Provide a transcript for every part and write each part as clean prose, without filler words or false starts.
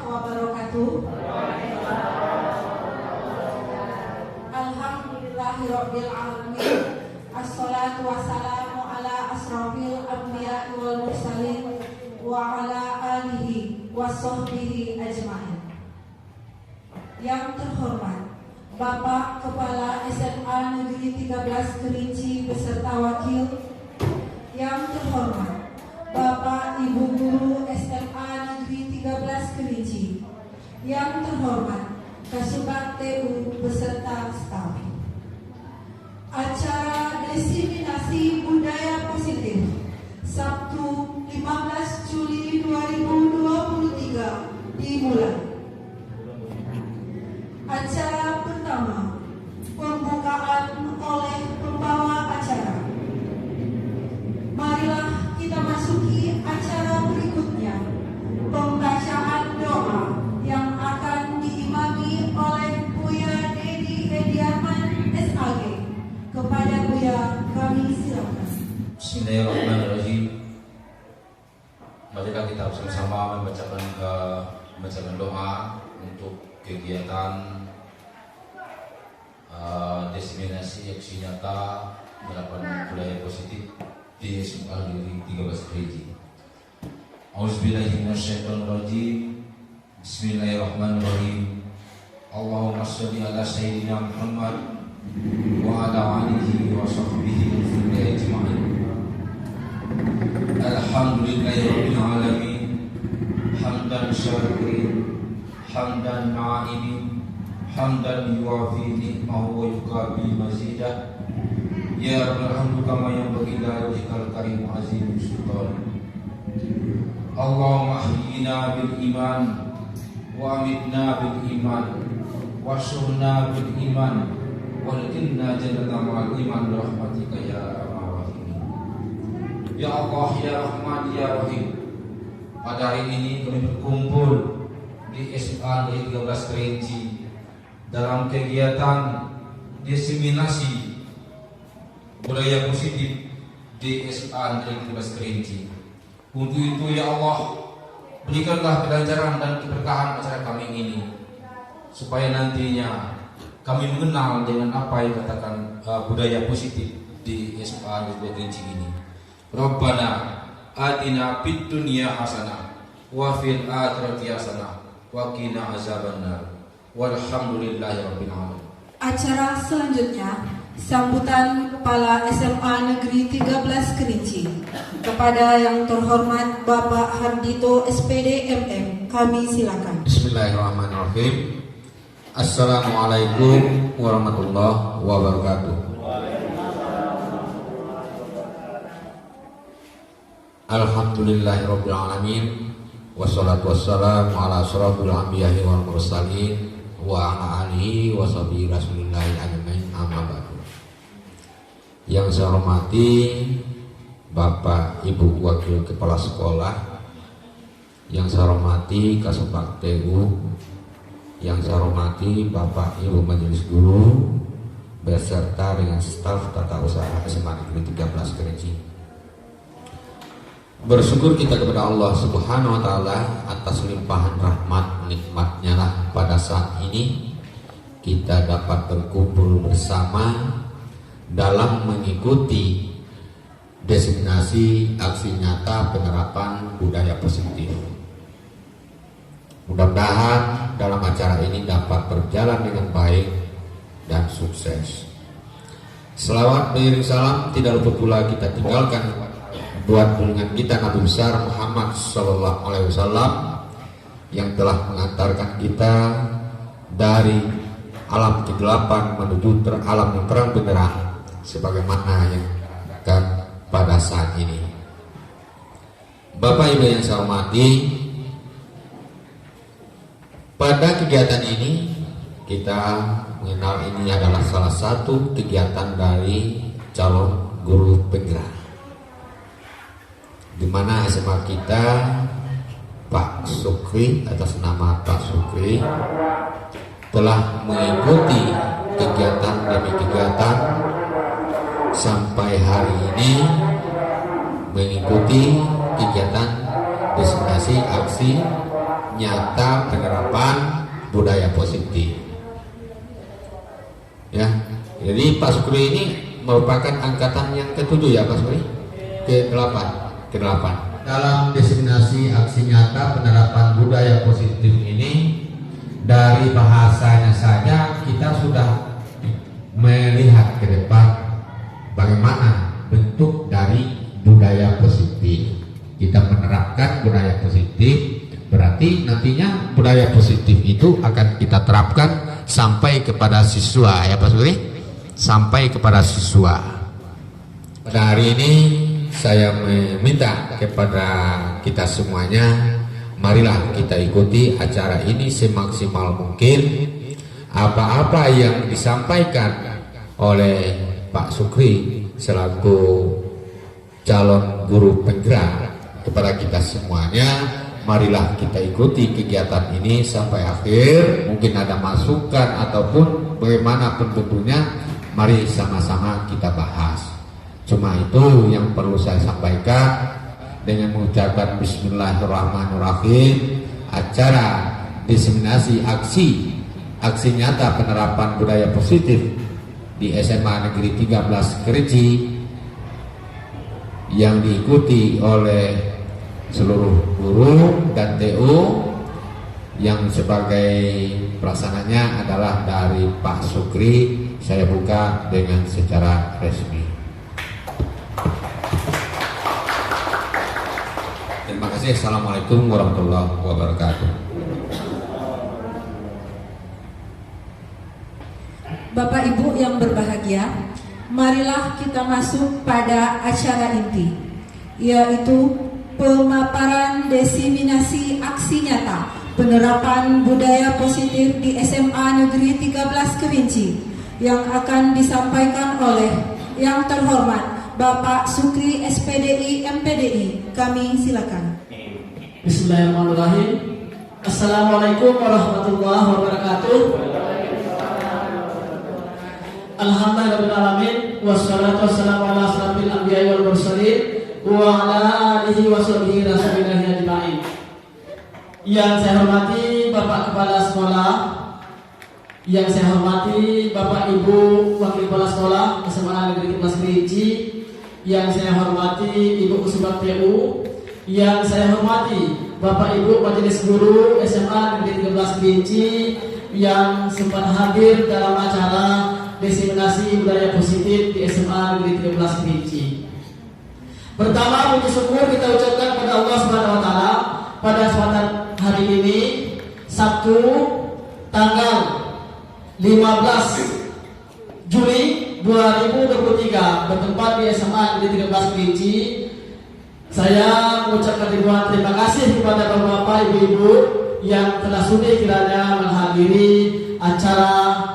wabarakatuh. Alhamdulillahirabbil alamin. Assalatu wassalamu ala asrofil anbiya'i wal mursalin wa ala alihi wa sahbihi ajma'in. Yang terhormat Bapak Kepala SMA Negeri 13 Kerinci beserta wakil. Yang terhormat Bapak Ibu Guru SMA Negeri 13 Kerinci. Yang terhormat Kasubag TU beserta staf. Acara diseminasi budaya positif Sabtu 15 Juli 2023 dimulai. Acara pertama, pembukaan oleh pembawa acara. Marilah kita masuki acara berikutnya, pembacaan doa yang akan diimami oleh Buya Dedi Ediaman SAG. Kepada Buya kami silakan. Bismillahirrahmanirrahim. Marilah kita bersama-sama membacakan doa untuk kegiatan diseminasi aksi nyata menerapkan budaya positif di SMA Negeri 13 Kerinci. Auzubillahi minasyaitonirrajim. Bismillahirrahmanirrahim. Allahumma sholli ala sayyidina Muhammad wa ala alihi wa sahbihi ajma'in. Alhamdulillahirabbil alamin. Hamdan syakirin, hamdan na'imin, hamdan yuwafi ni'mahu wa yukabi mazidah. Ya Rabbal hamdu kama yanbaghi li wajhikal karim azim sultan. Allahumma ahyina bil iman wa amitna bil iman wa syurna bil iman walkinna jannata ma'al iman rahmatika ya arhamar rahimin. Ya Allah, ya Rahman, ya Rahim. Pada hari ini kami berkumpul di SMA Negeri 13 Kerinci dalam kegiatan diseminasi budaya positif di SMA Negeri 13 Kerinci. Untuk itu ya Allah, berikanlah kelancaran dan keberkahan acara kami ini, supaya nantinya kami mengenal dengan apa yang dikatakan budaya positif di SMA Negeri Kerinci ini. Rabbana atina fid dunya hasanah wa fil akhirati hasanah wa qina azabannar. Walhamdulillahirabbil alamin. Acara selanjutnya, sambutan Kepala SMA Negeri 13 Kerinci. Kepada yang terhormat Bapak Hardito SPD MM, kami silakan. Bismillahirrahmanirrahim. Assalamualaikum warahmatullahi wabarakatuh. Alhamdulillahirabbil alamin. Wassalatu wassalamu ala asyrafil anbiya'i wal mursalin wa ala alihi wa sahbihi rasulillahi ajmain, amma ba'du. Yang saya hormati Bapak Ibu Wakil Kepala Sekolah, yang saya hormati Kasubag TU, yang saya hormati Bapak Ibu Majelis Guru beserta dengan staf tata usaha SMA Negeri 13 Kerinci. Bersyukur kita kepada Allah Subhanahu wa taala atas limpahan rahmat nikmatnya lah pada saat ini kita dapat berkumpul bersama dalam mengikuti diseminasi aksi nyata penerapan budaya positif. Mudah-mudahan dalam acara ini dapat berjalan dengan baik dan sukses. Selawat beriring salam tidak lupa pula kita tinggalkan buat junjungan kita Nabi besar Muhammad Sallallahu Alaihi Wasallam yang telah mengantarkan kita dari alam kegelapan menuju alam yang terang benderang sebagaimana yang akan pada saat ini. Bapak Ibu yang saya hormati, pada kegiatan ini kita mengenal ini adalah salah satu kegiatan dari calon guru penggerak, di mana SMA kita Pak Sukri, atas nama Pak Sukri, telah mengikuti kegiatan demi kegiatan sampai hari ini, mengikuti kegiatan diseminasi aksi nyata penerapan budaya positif. Ya, jadi Pak Sukri ini merupakan angkatan yang ke-7 ya Pak Sukri? Ke-8. Dalam diseminasi aksi nyata penerapan budaya positif ini, dari bahasanya saja kita sudah melihat ke depan bagaimana bentuk dari budaya positif. Kita menerapkan budaya positif, berarti nantinya budaya positif itu akan kita terapkan sampai kepada siswa ya Pak Suri, sampai kepada siswa. Pada hari ini saya meminta kepada kita semuanya, marilah kita ikuti acara ini semaksimal mungkin. Apa-apa yang disampaikan oleh Pak Sukri selaku calon guru penggerak kepada kita semuanya, marilah kita ikuti kegiatan ini sampai akhir. Mungkin ada masukan ataupun bagaimanapun tentunya, mari sama-sama kita bahas. Cuma itu yang perlu saya sampaikan. Dengan mengucapkan Bismillahirrahmanirrahim, acara diseminasi aksi nyata penerapan budaya positif di SMA Negeri 13 Kerinci yang diikuti oleh seluruh guru dan TU, yang sebagai pelaksananya adalah dari Pak Sukri, saya buka dengan secara resmi. Terima kasih. Assalamualaikum warahmatullahi wabarakatuh. Bapak Ibu yang berbahagia, marilah kita masuk pada acara inti, yaitu pemaparan diseminasi aksi nyata penerapan budaya positif di SMA Negeri 13 Kerinci yang akan disampaikan oleh yang terhormat Bapak Sukri SPDI MPDI. Kami silakan. Bismillahirrahmanirrahim. Assalamualaikum warahmatullahi wabarakatuh. Alhamdulillahirrahmanirrahim. Wassalatu wassalamu ala asrafil anbiya'i wal mursalin wa ala alihi wa sahbihi rasulillah ajma'in. Yang saya hormati Bapak Kepala Sekolah, yang saya hormati Bapak Ibu Wakil Kepala Sekolah SMA Negeri 13 Kerinci, yang saya hormati Ibu Kusubag PU, yang saya hormati Bapak Ibu Majelis Guru SMA Negeri 13 Kerinci yang sempat hadir dalam acara diseminasi budaya positif di SMA Negeri 13 Kerinci. Pertama, puji syukur kita ucapkan kepada Allah Subhanahu wa taala pada kesempatan hari ini, Sabtu tanggal 15 Juli 2023, bertempat di SMA Negeri 13 Kerinci. Saya mengucapkan ribuan terima kasih kepada Bapak Ibu yang telah sudi kiranya menghadiri acara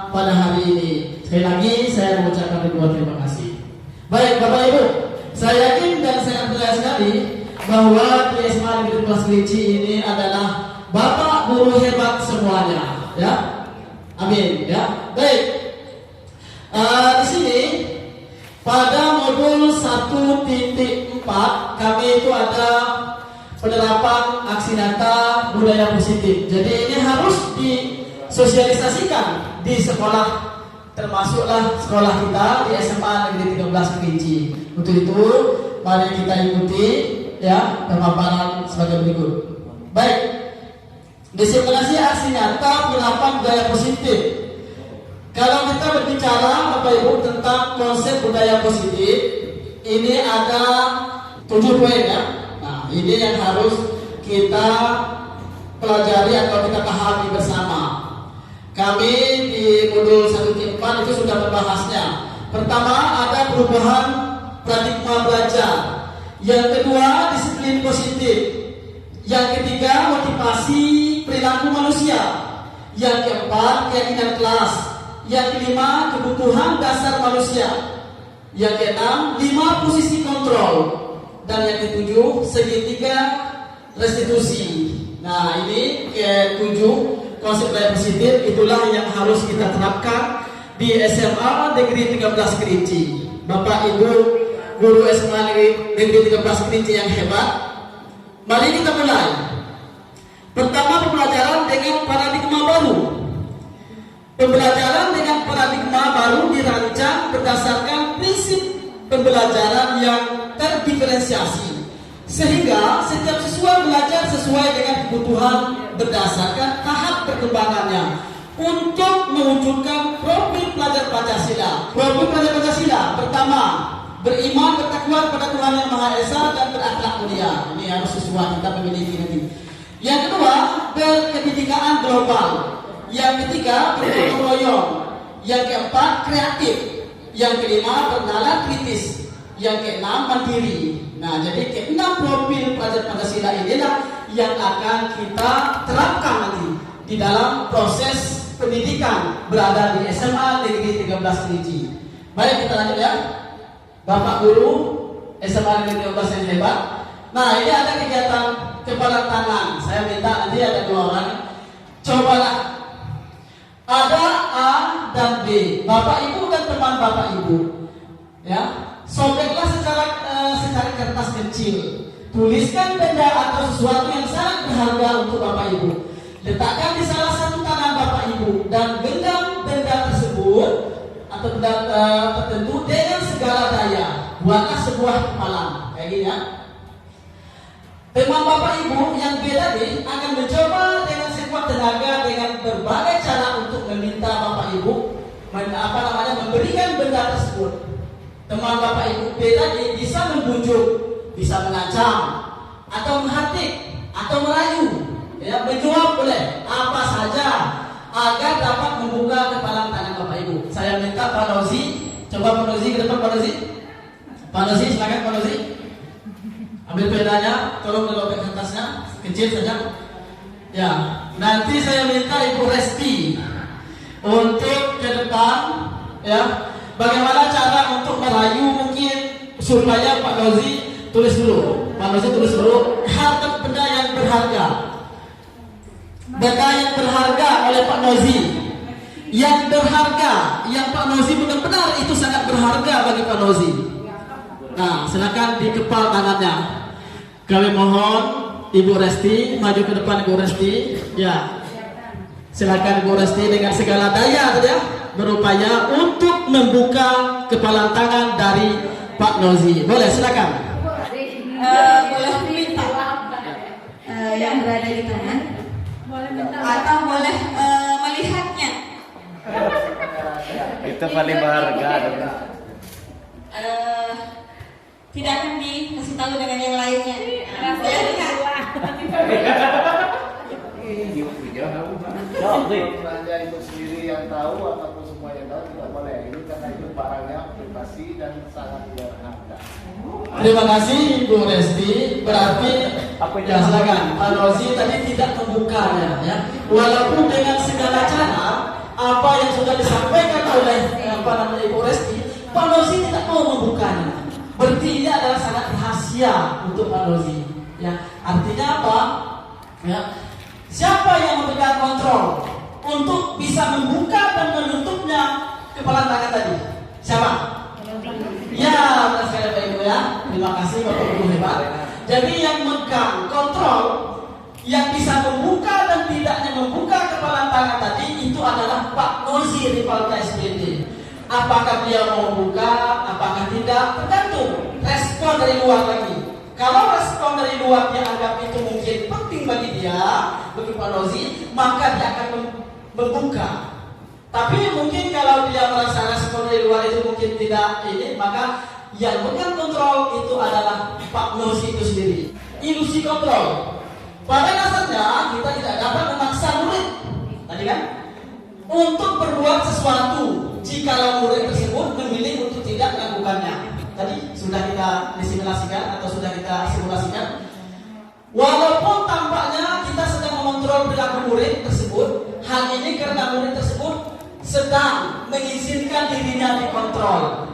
pada hari ini. Sekali lagi saya mengucapkan ribuan terima kasih. Baik Bapak Ibu, saya yakin dan saya percaya sekali bahwa di SMA Negeri 13 Kerinci ini adalah Bapak guru hebat semuanya, ya. Amin, ya. Baik. Di sini pada modul 1.4 kami itu ada penerapan aksi nyata budaya positif. Jadi ini harus disosialisasikan di sekolah, termasuklah sekolah kita di SMA Negeri 13 Kerinci. Untuk itu mari kita ikuti ya pemaparan sebagai berikut. Baik, diseminasi aksi nyata penerapan budaya positif. Kalau kita berbicara Bapak Ibu tentang konsep budaya positif, ini ada 7 poin ya. Nah, ini yang harus kita pelajari atau kita pahami bersama. Kami di modul 1.4 itu sudah membahasnya. Pertama, ada perubahan paradigma belajar. Yang kedua, disiplin positif. Yang ketiga, motivasi perilaku manusia. Yang keempat, keyakinan kelas. Yang kelima, kebutuhan dasar manusia. Yang keenam, 5 posisi kontrol. Dan yang ketujuh, segitiga restitusi. Nah, ini ketujuh konsep budaya positif itulah yang harus kita terapkan di SMA Negeri 13 Kerinci. Bapak Ibu guru SMA Negeri 13 Kerinci yang hebat, mari kita mulai. Pertama, pembelajaran dengan paradigma baru. Pembelajaran dengan paradigma baru dirancang berdasarkan prinsip pembelajaran yang terdiferensiasi, sehingga setiap siswa belajar sesuai dengan kebutuhan berdasarkan tahap perkembangannya untuk mewujudkan profil pelajar Pancasila. Profil pelajar Pancasila pertama, beriman bertakwa kepada Tuhan Yang Maha Esa dan berakhlak mulia. Ini harus siswa kita memiliki nanti. Yang kedua, berkebinekaan global. Yang ketiga, bergotong royong. Yang keempat, kreatif. Yang kelima, bernalar kritis. Yang keenam, mandiri. Nah, jadi keenam profil pelajar Pancasila inilah yang akan kita terapkan nanti di dalam proses pendidikan berada di SMA Negeri 13 Kerinci. Baik, kita lanjut ya. Bapak Guru SMA Negeri 13 yang hebat. Nah, ini ada kegiatan kepala tangan. Saya minta nanti ada 2 orang. Cobalah. Ada A dan B. Bapak Ibu dan teman Bapak Ibu. Ya, sobeklah secara kertas kecil. Tuliskan benda atau sesuatu yang sangat berharga untuk Bapak Ibu. Letakkan di salah satu tangan Bapak Ibu dan benda tersebut atau benda tertentu dengan segala daya. Buatlah sebuah kepalan. Kayak gini ya. Teman Bapak Ibu yang beda nih akan mencoba dengan sekuat tenaga dengan berbagai cara untuk meminta Bapak Ibu memberikan benda tersebut. Teman Bapak Ibu beda nih bisa membujuk, bisa mengancam, atau menghatik, atau merayu, ya, menjawab boleh apa saja agar dapat membuka kepala tangan Bapak Ibu. Saya minta Pak Nozi, coba Pak Nozi ke depan Pak Nozi. Pak Nozi, silakan Pak Nozi. Ambil pedanya, tolong dilobek kertasnya, kecil saja. Ya, nanti saya minta Ibu Resti untuk ke depan, ya. Bagaimana cara untuk merayu mungkin supaya Pak Nozi tulis dulu. Pak Nozi tulis dulu harta benda yang berharga. Benda yang berharga oleh Pak Nozi. Yang berharga, yang Pak Nozi benar-benar itu sangat berharga bagi Pak Nozi. Nah, silakan dikepal tangannya. Kami mohon Ibu Resti maju ke depan. Ibu Resti, ya. Silakan Ibu Resti dengan segala daya ya, berupaya untuk membuka kepala tangan dari Pak Nozi. Boleh, silakan. Boleh minta yang berada di tangan, atau boleh melihatnya. Itu paling berharga. Tidak akan dikasih tahu dengan yang lainnya. Belanja itu sendiri yang tahu ataupun semua yang tahu tidak boleh. Ini karena itu barangnya privasi dan sangat berharga. Terima kasih Ibu Resti. Berarti ya silakan Pak Nozi tadi tidak membukanya ya. Walaupun dengan segala cara apa yang sudah disampaikan oleh Ibu Resti, Pak Nozi tidak mau membukanya. Berarti ini adalah sangat rahasia untuk Pak Nozi. Ya, artinya apa? Ya, siapa yang memberikan kontrol untuk bisa membuka dan menutupnya kepala tangan tadi? Siapa? Ya, benar sekali Pak Ibu ya. Terima kasih Bapak Ibu hebat. Jadi yang megang kontrol, yang bisa membuka dan tidaknya membuka kepala tangan tadi itu adalah Pak Nozi Rivalda SPT. Apakah dia mau membuka, apakah tidak, tergantung respon dari luar lagi. Kalau respon dari luar dia anggap itu mungkin penting bagi dia, bagi Pak Nozi, maka dia akan membuka. Tapi mungkin kalau dia merasa respon dari luar itu mungkin tidak ini, maka yang megang kontrol itu adalah Pak Nozi itu sendiri. Ilusi kontrol. Pada dasarnya kita tidak dapat memaksa murid, tadi kan, untuk berbuat sesuatu jika murid tersebut memilih untuk tidak melakukannya. Tadi sudah kita disimulasikan atau sudah kita simulasikan. Walaupun tampaknya kita sedang mengontrol perilaku murid tersebut, hal ini karena murid tersebut sedang mengizinkan dirinya dikontrol.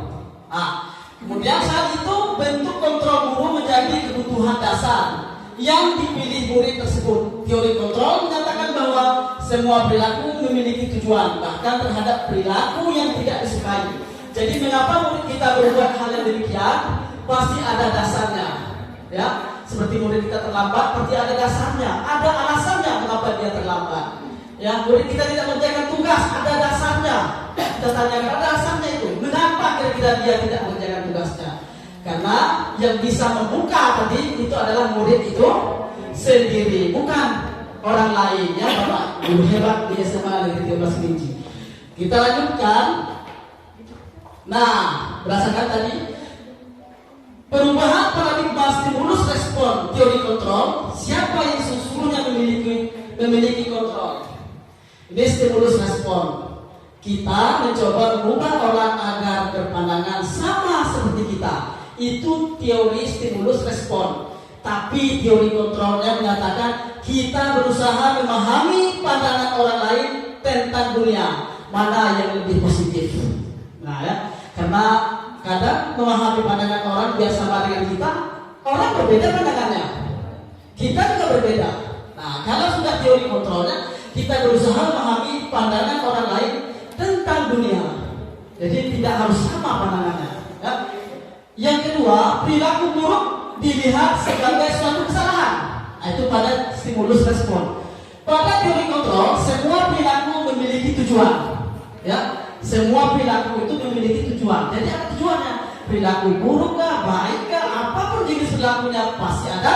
Kemudian saat itu bentuk kontrol guru menjadi kebutuhan dasar yang dipilih murid tersebut. Teori kontrol menyatakan bahwa semua perilaku memiliki tujuan, bahkan terhadap perilaku yang tidak disukai. Jadi mengapa murid kita berbuat hal yang demikian? Pasti ada dasarnya. Ya, seperti murid kita terlambat, pasti ada dasarnya, ada alasannya mengapa dia terlambat. Ya, murid kita tidak mengerjakan tugas, ada dasarnya. Kita tanyakan ada alasannya itu. Mengapa kira-kira dia tidak mengerjakan tugasnya? Karena yang bisa membuka tadi itu adalah murid itu sendiri, bukan orang lain. Ya, Bapak guru hebat di SMA Negeri 13 Kerinci. Kita lanjutkan. Nah, berdasarkan tadi perubahan paradigma stimulus respon teori kontrol, siapa yang sesungguhnya memiliki kontrol? Ini stimulus respon. Kita mencoba mengubah orang agar berpandangan sama seperti kita. Itu teori stimulus respon. Tapi teori kontrolnya mengatakan kita berusaha memahami pandangan orang lain tentang dunia, mana yang lebih positif. Nah ya, karena kadang memahami pandangan orang biar sama dengan kita, orang berbeda pandangannya. Kita juga berbeda. Nah, kalau sudah teori kontrolnya, kita berusaha memahami pandangan orang lain tentang dunia. Jadi tidak harus sama pandangannya. Ya. Yang kedua, perilaku buruk dilihat sebagai suatu kesalahan. Nah, itu pada stimulus respon. Pada teori kontrol, semua perilaku memiliki tujuan. Ya, semua perilaku itu memiliki tujuan. Jadi apa tujuannya? Perilaku buruk kah, baik kah, apapun jenis perilakunya pasti ada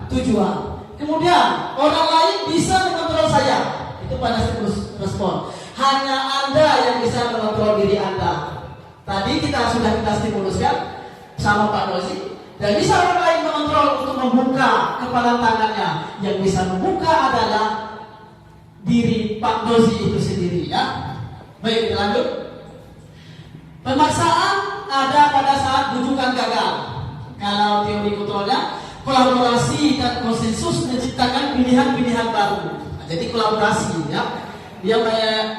tujuan. Kemudian orang lain bisa mengontrol saya. Itu pada stimulus respon. Hanya Anda yang bisa mengontrol diri Anda. Tadi kita sudah stimuluskan sama Pak Dosi. Dan bisa orang lain mengontrol untuk membuka kepala tangannya. Yang bisa membuka adalah diri Pak Dosi itu sendiri, ya. Baik, kita lanjut. Pemaksaan ada pada saat bujukan gagal. Kalau teori kontrolnya, kolaborasi dan konsensus menciptakan pilihan-pilihan baru. Nah, jadi kolaborasi, ya. Dia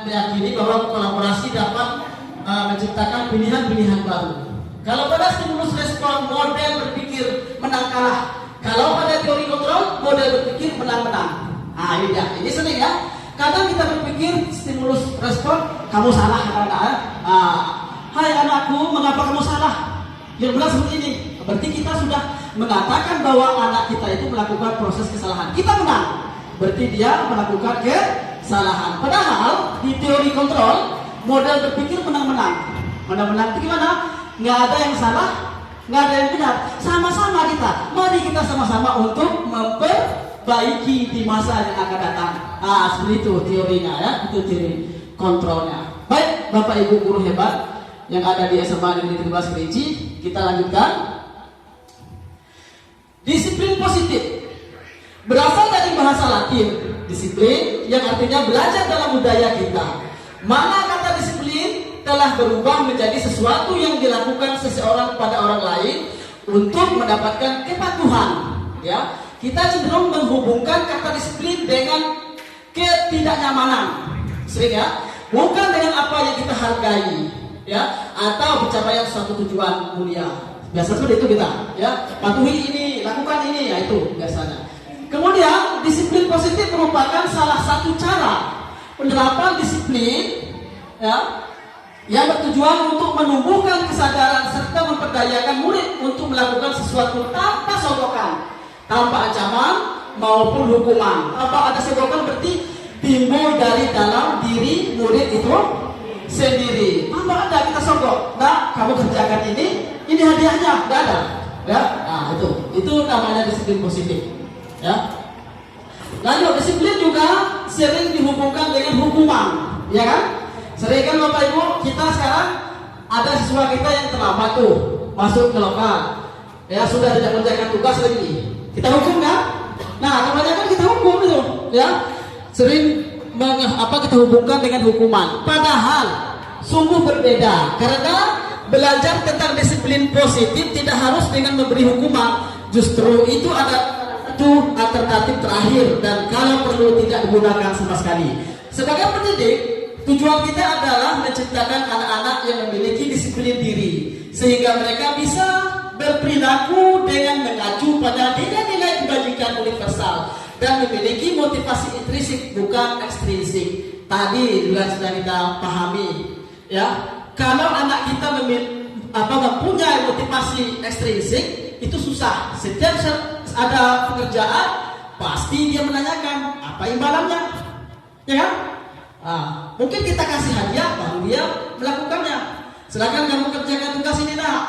meyakini bahwa kolaborasi dapat menciptakan pilihan-pilihan baru. Kalau pada stimulus respon, model berpikir menang kalah. Kalau pada teori kontrol, model berpikir menang-menang. Nah, ini ya, ini sering ya. Kadang kita berpikir stimulus respon, kamu salah anak-anak. Hai anakku, mengapa kamu salah? Yang benar seperti ini. Berarti kita sudah mengatakan bahwa anak kita itu melakukan proses kesalahan. Kita menang. Berarti dia melakukan kesalahan. Padahal di teori kontrol, model berpikir menang-menang. Menang-menang itu gimana? Nggak ada yang salah, nggak ada yang benar. Sama-sama kita. Mari kita sama-sama untuk memperbaiki di masa yang akan datang. Nah, seperti itu teorinya, ya. Itu teori kontrolnya. Baik, Bapak Ibu guru hebat yang ada di SMA Negeri 13 Kerinci, kita lanjutkan. Disiplin positif berasal dari bahasa Latin, disiplin yang artinya belajar dalam budaya kita. Mana kata disiplin telah berubah menjadi sesuatu yang dilakukan seseorang pada orang lain untuk mendapatkan kepatuhan. Ya, kita cenderung menghubungkan kata disiplin dengan ketidaknyamanan, sering ya, bukan dengan apa yang kita hargai, ya, atau pencapaian suatu tujuan mulia. Biasa seperti itu kita, ya, patuhi ini, lakukan ini, ya itu biasanya. Kemudian disiplin positif merupakan salah satu cara penerapan disiplin, ya, yang bertujuan untuk menumbuhkan kesadaran serta memperdayakan murid untuk melakukan sesuatu tanpa sogokan, tanpa ancaman maupun hukuman. Apa ada sogokan berarti timbul dari dalam diri murid itu sendiri. Apa ada kita sogok? Nah, kamu kerjakan ini hadiahnya, nggak ada. Ya, nah itu namanya disiplin positif. Ya. Lanjut, disiplin juga sering dihubungkan dengan hukuman, ya kan? Sering kan Bapak Ibu, kita sekarang ada siswa kita yang terlambat tuh masuk ke lokal, ya sudah tidak mengerjakan tugas lagi, kita hukum kan? Nah, kebanyakan kita hukum itu, ya sering kita hubungkan dengan hukuman. Padahal sungguh berbeda, karena belajar tentang disiplin positif tidak harus dengan memberi hukuman. Justru itu ada alternatif terakhir dan kalau perlu tidak digunakan sama sekali. Sebagai pendidik, tujuan kita adalah menciptakan anak-anak yang memiliki disiplin diri sehingga mereka bisa berperilaku dengan mengacu pada nilai-nilai kebajikan universal dan memiliki motivasi intrinsik bukan ekstrinsik. Tadi juga sudah kita pahami, ya. Kalau anak kita mempunyai motivasi ekstrinsik itu susah. Setiap ada pekerjaan, pasti dia menanyakan apa imbalannya, ya kan? Mungkin kita kasih hadiah baru dia melakukannya. Sedangkan kamu kerjakan tugas ini nak,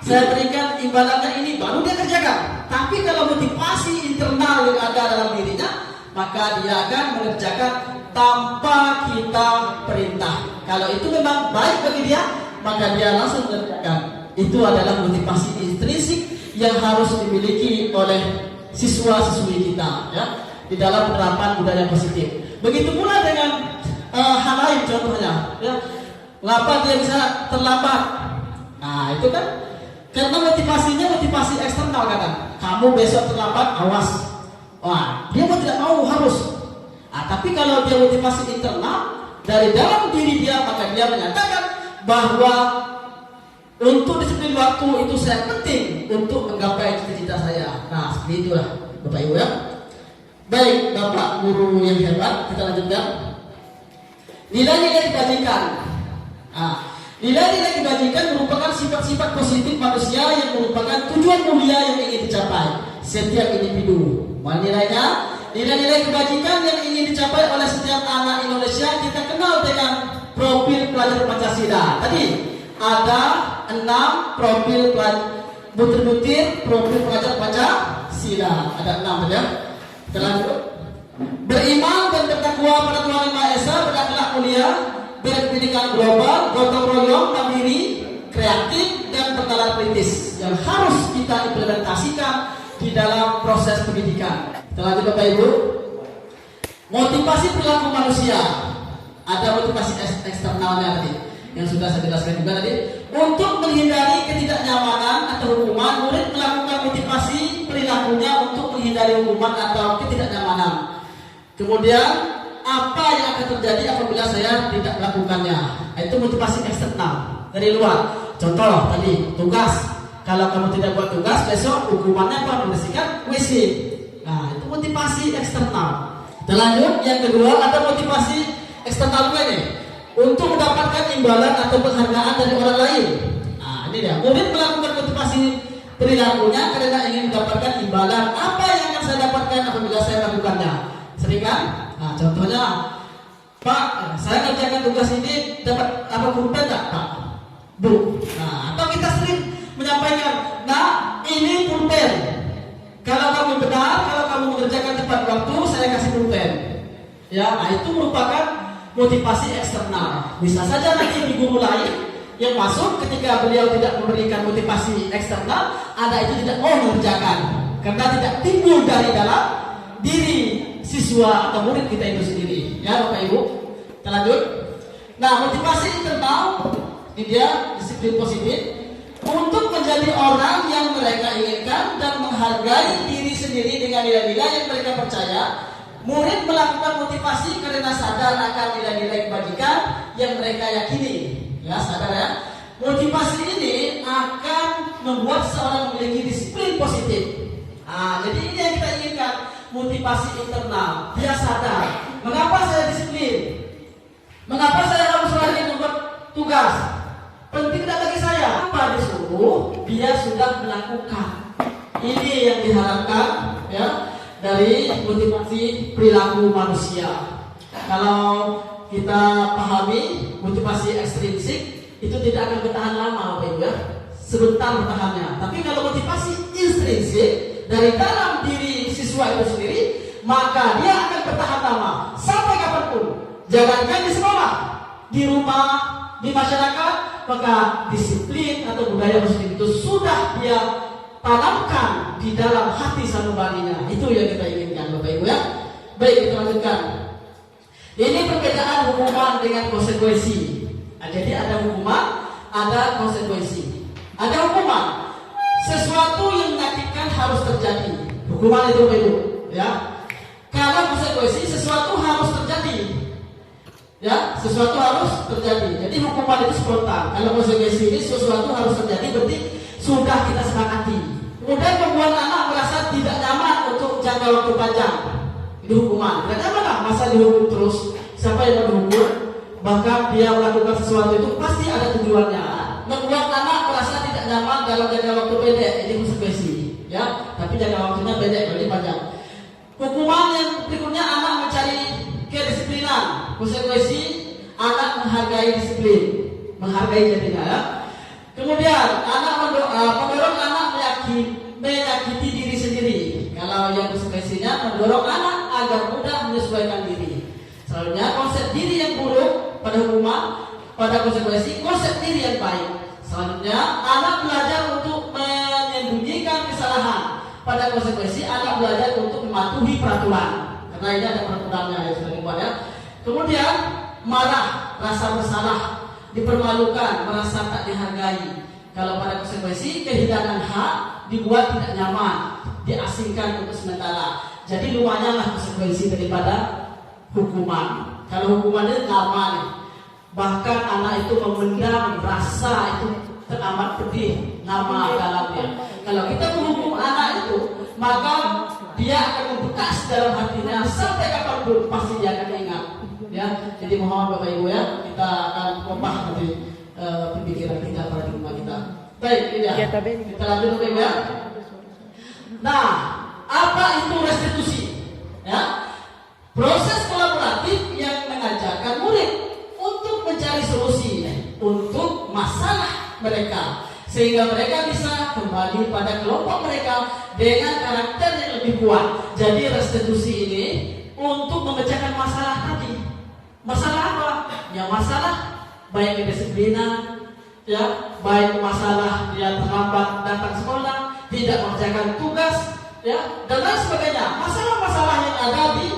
saya berikan imbalannya ini baru dia kerjakan. Tapi kalau motivasi internal yang ada dalam dirinya, maka dia akan mengerjakan tanpa kita perintah. Kalau itu memang baik bagi dia, maka dia langsung mengerjakan. Itu adalah motivasi intrinsik yang harus dimiliki oleh siswa-siswi kita, ya, di dalam penerapan budaya positif. Begitu pula dengan hal lain, contohnya, ya, mengapa dia bisa terlambat? Nah, itu kan karena motivasinya motivasi eksternal, kan? Kamu besok terlambat, awas. Wah, dia mau tidak mau harus. Tapi kalau dia motivasi internal dari dalam diri dia, maka dia menyatakan bahwa untuk disiplin waktu itu sangat penting untuk menggapai cita-cita saya. Nah, seperti itulah Bapak Ibu, ya. Baik, Bapak Guru yang hebat, kita lanjutkan. Nilai-nilai kebajikan. Nilai-nilai kebajikan merupakan sifat-sifat positif manusia yang merupakan tujuan mulia yang ingin dicapai setiap individu. Nilainya, nilai-nilai kebajikan yang ingin dicapai oleh setiap anak Indonesia kita kenal dengan profil pelajar Pancasila. Tadi ada 6 profil butir-butir profil pelajar Pancasila. Ada 6 ya. Kita lanjut. Beriman dan bertakwa pada Tuhan Yang Maha Esa, berakhlak mulia, berpendidikan global, gotong royong, mandiri, kreatif, dan bernalar kritis yang harus kita implementasikan di dalam proses pendidikan. Kita lanjut Bapak Ibu. Motivasi perilaku manusia. Ada motivasi eksternalnya tadi yang sudah saya jelaskan juga tadi. Untuk menghindari ketidaknyamanan atau hukuman, murid melakukan motivasi perilakunya untuk menghindari hukuman atau ketidaknyamanan. Kemudian apa yang akan terjadi apabila saya tidak melakukannya? Itu motivasi eksternal dari luar. Contoh tadi tugas. Kalau kamu tidak buat tugas, besok hukumannya apa? Membersihkan WC. Nah, itu motivasi eksternal. Dan lanjut, yang kedua ada motivasi eksternal ini untuk mendapatkan imbalan atau penghargaan dari orang lain. Nah, ini dia. Murid melakukan motivasi perilakunya karena ingin mendapatkan imbalan. Apa yang akan saya dapatkan apabila saya melakukannya? Sering kan? Nah, contohnya, Pak, saya kerjakan tugas ini dapat apa pulpen tak, Pak? Bu. Nah, atau kita sering menyampaikan, nah ini pulpen. Kalau kamu benar, kalau kamu mengerjakan tepat waktu, saya kasih pulpen. Ya, nah itu merupakan motivasi eksternal. Bisa saja nanti di guru lain yang masuk ketika beliau tidak memberikan motivasi eksternal, ada itu tidak mau mengerjakan karena tidak timbul dari dalam diri siswa atau murid kita itu sendiri. Ya Bapak Ibu, kita lanjut. Nah, motivasi internal ini dia disiplin positif untuk menjadi orang yang mereka inginkan dan menghargai diri sendiri dengan nilai-nilai yang mereka percaya. Murid melakukan motivasi karena sadar akan nilai-nilai kebajikan yang mereka yakini. Ya, sadar ya. Motivasi ini akan membuat seorang memiliki disiplin positif. Jadi ini yang kita inginkan, motivasi internal. Dia sadar, mengapa saya disiplin? Mengapa saya harus rajin membuat tugas? Penting tidak bagi saya. Apa disuruh, dia sudah melakukan. Ini yang diharapkan, ya, dari motivasi perilaku manusia. Kalau kita pahami motivasi ekstrinsik itu tidak akan bertahan lama, Bapak Ibu, ya. Sebentar bertahannya. Tapi kalau motivasi intrinsik dari dalam diri siswa itu sendiri, maka dia akan bertahan lama sampai kapanpun. Jangankan di sekolah, di rumah, di masyarakat, maka disiplin atau budaya positif itu sudah dia tanamkan di dalam hati sanubarinya. Itu yang kita inginkan, Bapak Ibu, ya. Baik, kita lanjutkan. Ini perbedaan hukuman dengan konsekuensi. Jadi ada hukuman, ada konsekuensi. Ada hukuman, sesuatu yang menyakitkan harus terjadi. Hukuman itu, Bapak Ibu, ya. Kalau konsekuensi, sesuatu harus terjadi. Ya, sesuatu harus terjadi. Jadi hukuman itu spontan. Kalau konsekuensi ini sesuatu harus terjadi, berarti sudah kita sepakati. Kemudian membuat anak merasa tidak nyaman untuk jangka waktu panjang. Itu hukuman. Tidak nyaman lah masa dihukum terus. Siapa yang berhukum? Bahkan dia melakukan sesuatu itu pasti ada tujuannya. Membuat anak merasa tidak nyaman dalam jangka waktu pendek. Ini konsekuensi. ya, tapi jangka waktunya pendek, lebih panjang. Hukuman yang berikutnya, anak mencari kedisiplinan, konsekuensi anak menghargai disiplin, menghargai jadinya ya. Kemudian anak mendorong anak menyakiti diri sendiri. Kalau yang konsekuensinya mendorong anak agar mudah menyesuaikan diri. Selanjutnya konsep diri yang buruk pada hukuman, pada konsekuensi konsep diri yang baik. Selanjutnya anak belajar untuk menyembunyikan kesalahan. Pada konsekuensi anak belajar untuk mematuhi peraturan. Karena ini ada peraturannya ya sudah dibuat ya. Kemudian marah, rasa bersalah, dipermalukan, merasa tak dihargai. Kalau pada konsekuensi kehilangan hak, dibuat tidak nyaman, diasingkan untuk sementara. Jadi lumayanlah konsekuensi daripada hukuman. Kalau hukuman itu lama nih. Bahkan anak itu memendam rasa itu teramat pedih nama dalamnya. Kalau kita menghukum anak itu, maka dia akan membekas dalam hatinya sampai kapanpun pasti dia akan ingat. Ya, jadi mohon Bapak Ibu ya, kita akan ubah nanti pemikiran kita, paradigma kita. Baik, ini ya. Kita lanjut Bapak Ibu ya. Nah, apa itu restitusi? Ya, proses kolaboratif yang mengajarkan murid untuk mencari solusi untuk masalah mereka, sehingga mereka bisa kembali pada kelompok mereka dengan karakter yang lebih kuat. Jadi restitusi ini untuk memecahkan masalah tadi. Masalah apa? Ya masalah baik kedisiplinan, ya baik masalah dia terlambat datang sekolah, tidak mengerjakan tugas, ya dan lain sebagainya. Masalah-masalah yang ada di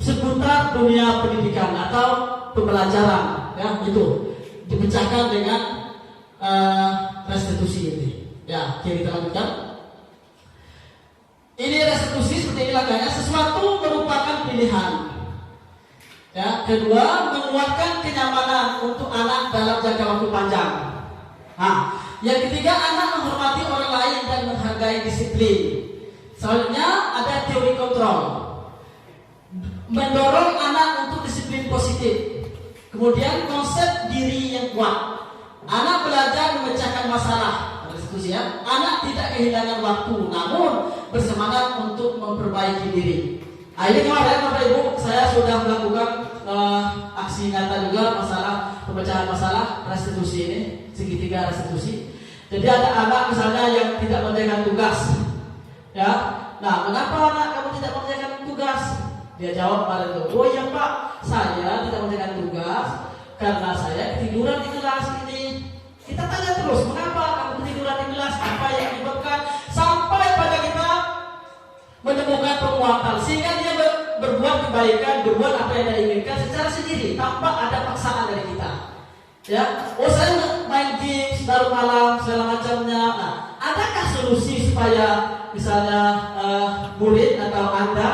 seputar dunia pendidikan atau pembelajaran, ya itu dipecahkan dengan restitusi ini. Ya, kita lanjutkan. Ini restitusi seperti ini laganya, sesuatu merupakan pilihan. Ya, kedua, menguatkan kenyamanan untuk anak dalam jangka waktu panjang. Nah, yang ketiga, anak menghormati orang lain dan menghargai disiplin. Selanjutnya ada teori kontrol, mendorong anak untuk disiplin positif. Kemudian konsep diri yang kuat. Anak belajar memecahkan masalah. Restitusi ya. Anak tidak kehilangan waktu, namun bersemangat untuk memperbaiki diri. Ini kemarin Bapak Ibu, saya sudah melakukan aksi nyata juga masalah pemecahan masalah restitusi ini, segitiga restitusi. Jadi ada anak misalnya yang tidak mengerjakan tugas, ya. Nah, kenapa anak kamu tidak mengerjakan tugas? Dia jawab pada itu, oh ya Pak, saya tidak mengerjakan tugas karena saya ketiduran di kelas ini. Kita tanya terus, mengapa kamu ketiduran di kelas? Apa yang menyebabkan? Sampai pada kita menemukan penguatan sehingga dia berbuat kebaikan, berbuat apa yang dia inginkan secara sendiri tanpa ada paksaan dari kita. Ya, oh saya main games baru malam segala macamnya. Nah, adakah solusi supaya misalnya murid atau Anda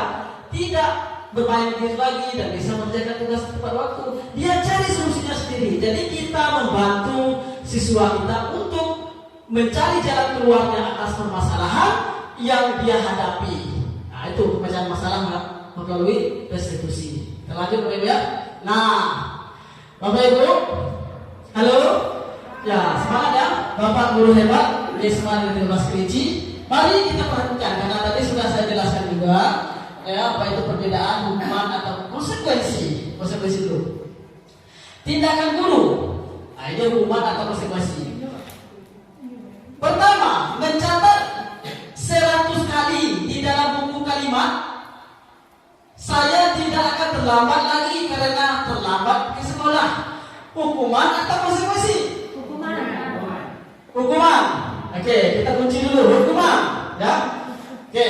tidak bermain games lagi dan bisa mengerjakan tugas tepat waktu? Dia cari solusinya sendiri. Jadi kita membantu siswa kita untuk mencari jalan keluarnya atas permasalahan yang dia hadapi. Nah, itu pemecahan masalah melalui restitusi. Kita lanjut Bapak Ibu ya. Nah, Bapak Ibu, halo. Ya, semangat ya Bapak guru hebat Desma dari Kelas Kerinci. Mari kita perhatikan karena tadi sudah saya jelaskan juga ya apa itu perbedaan hukuman atau konsekuensi. Konsekuensi dulu. Tindakan guru. Nah, ini hukuman atau konsekuensi. Pertama, mencatat 100 kali di dalam buku kalimat saya tidak akan terlambat lagi karena terlambat ke sekolah. Hukuman atau konsekuensi? Hukuman. Oke, kita kunci dulu hukuman, ya. Oke,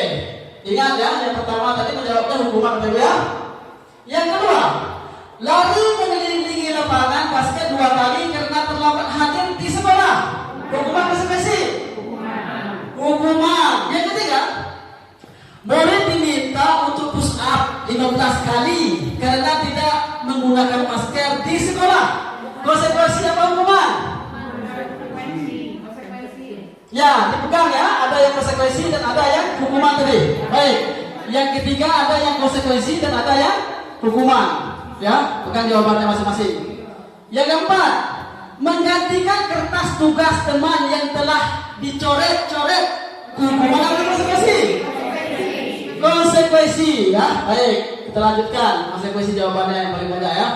ingat ya, yang pertama tadi menjawabnya hukuman betul ya. Yang kedua, lari mengelilingi lapangan basket 2 kali karena terlambat hadir di sekolah. Hukuman konsekuensi? Hukuman. Yang ketiga, murid diminta untuk push up 15 kali karena tidak menggunakan masker di sekolah. Konsekuensi apa hukuman? Ya, dipegang ya. Ada yang konsekuensi dan ada yang hukuman tadi. Baik. Yang ketiga ada yang konsekuensi dan ada yang hukuman. Ya, pegang jawabannya masing-masing. Yang keempat, menggantikan kertas tugas teman yang telah dicoret-coret Hukuman atau konsekuensi? Konsekuensi ya. Baik, kita lanjutkan konsekuensi jawabannya yang paling banyak ya.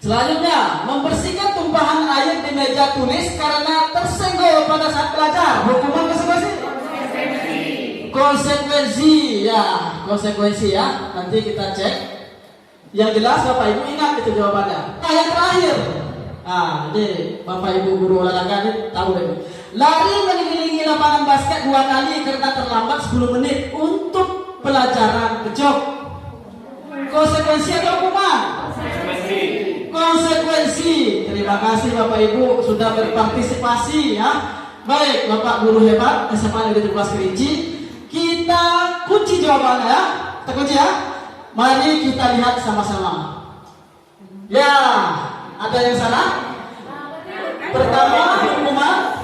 Selanjutnya, membersihkan tumpahan air di meja tulis karena tersenggol pada saat belajar. Hukuman konsekuensi? Konsekuensi ya, konsekuensi ya. Nanti kita cek. Yang jelas Bapak Ibu ingat itu jawabannya. Nah, yang terakhir. Nah, ini Bapak Ibu guru olahraga ini tahu deh. Lari mengelilingi lapangan basket 2 kali karena terlambat 10 menit untuk pelajaran kejok. Konsekuensi atau hukuman? Konsekuensi. Terima kasih Bapak Ibu sudah berpartisipasi ya. Baik, Bapak guru hebat SMA Negeri 17 Kerinci. Kita kunci jawabannya ya. Kita kunci ya. Mari kita lihat sama-sama. Ya, ada yang salah? Pertama hukuman,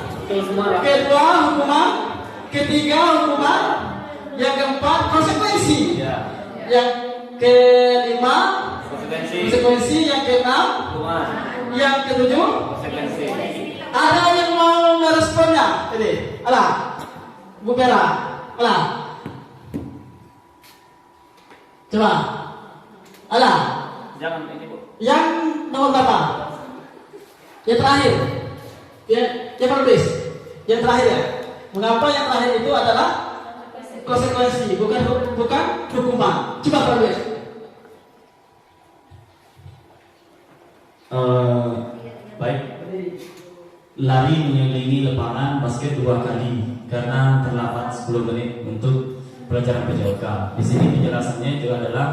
kedua hukuman, ketiga hukuman, yang keempat konsekuensi, yang kelima konsekuensi, yang keenam, yang ketujuh konsekuensi. Ada yang mau meresponnya? Ini, alah, Bu Pera, alah, coba, alah, Jangan ini Bu. yang nomor berapa? Yang terakhir, yang penulis, yang terakhir ya. Mengapa yang terakhir itu adalah konsekuensi, bukan hukuman? Coba penulis. Baik, lari mengelilingi lapangan basket 2 kali karena terlambat 10 menit untuk pelajaran PJOK. Di sini penjelasannya itu adalah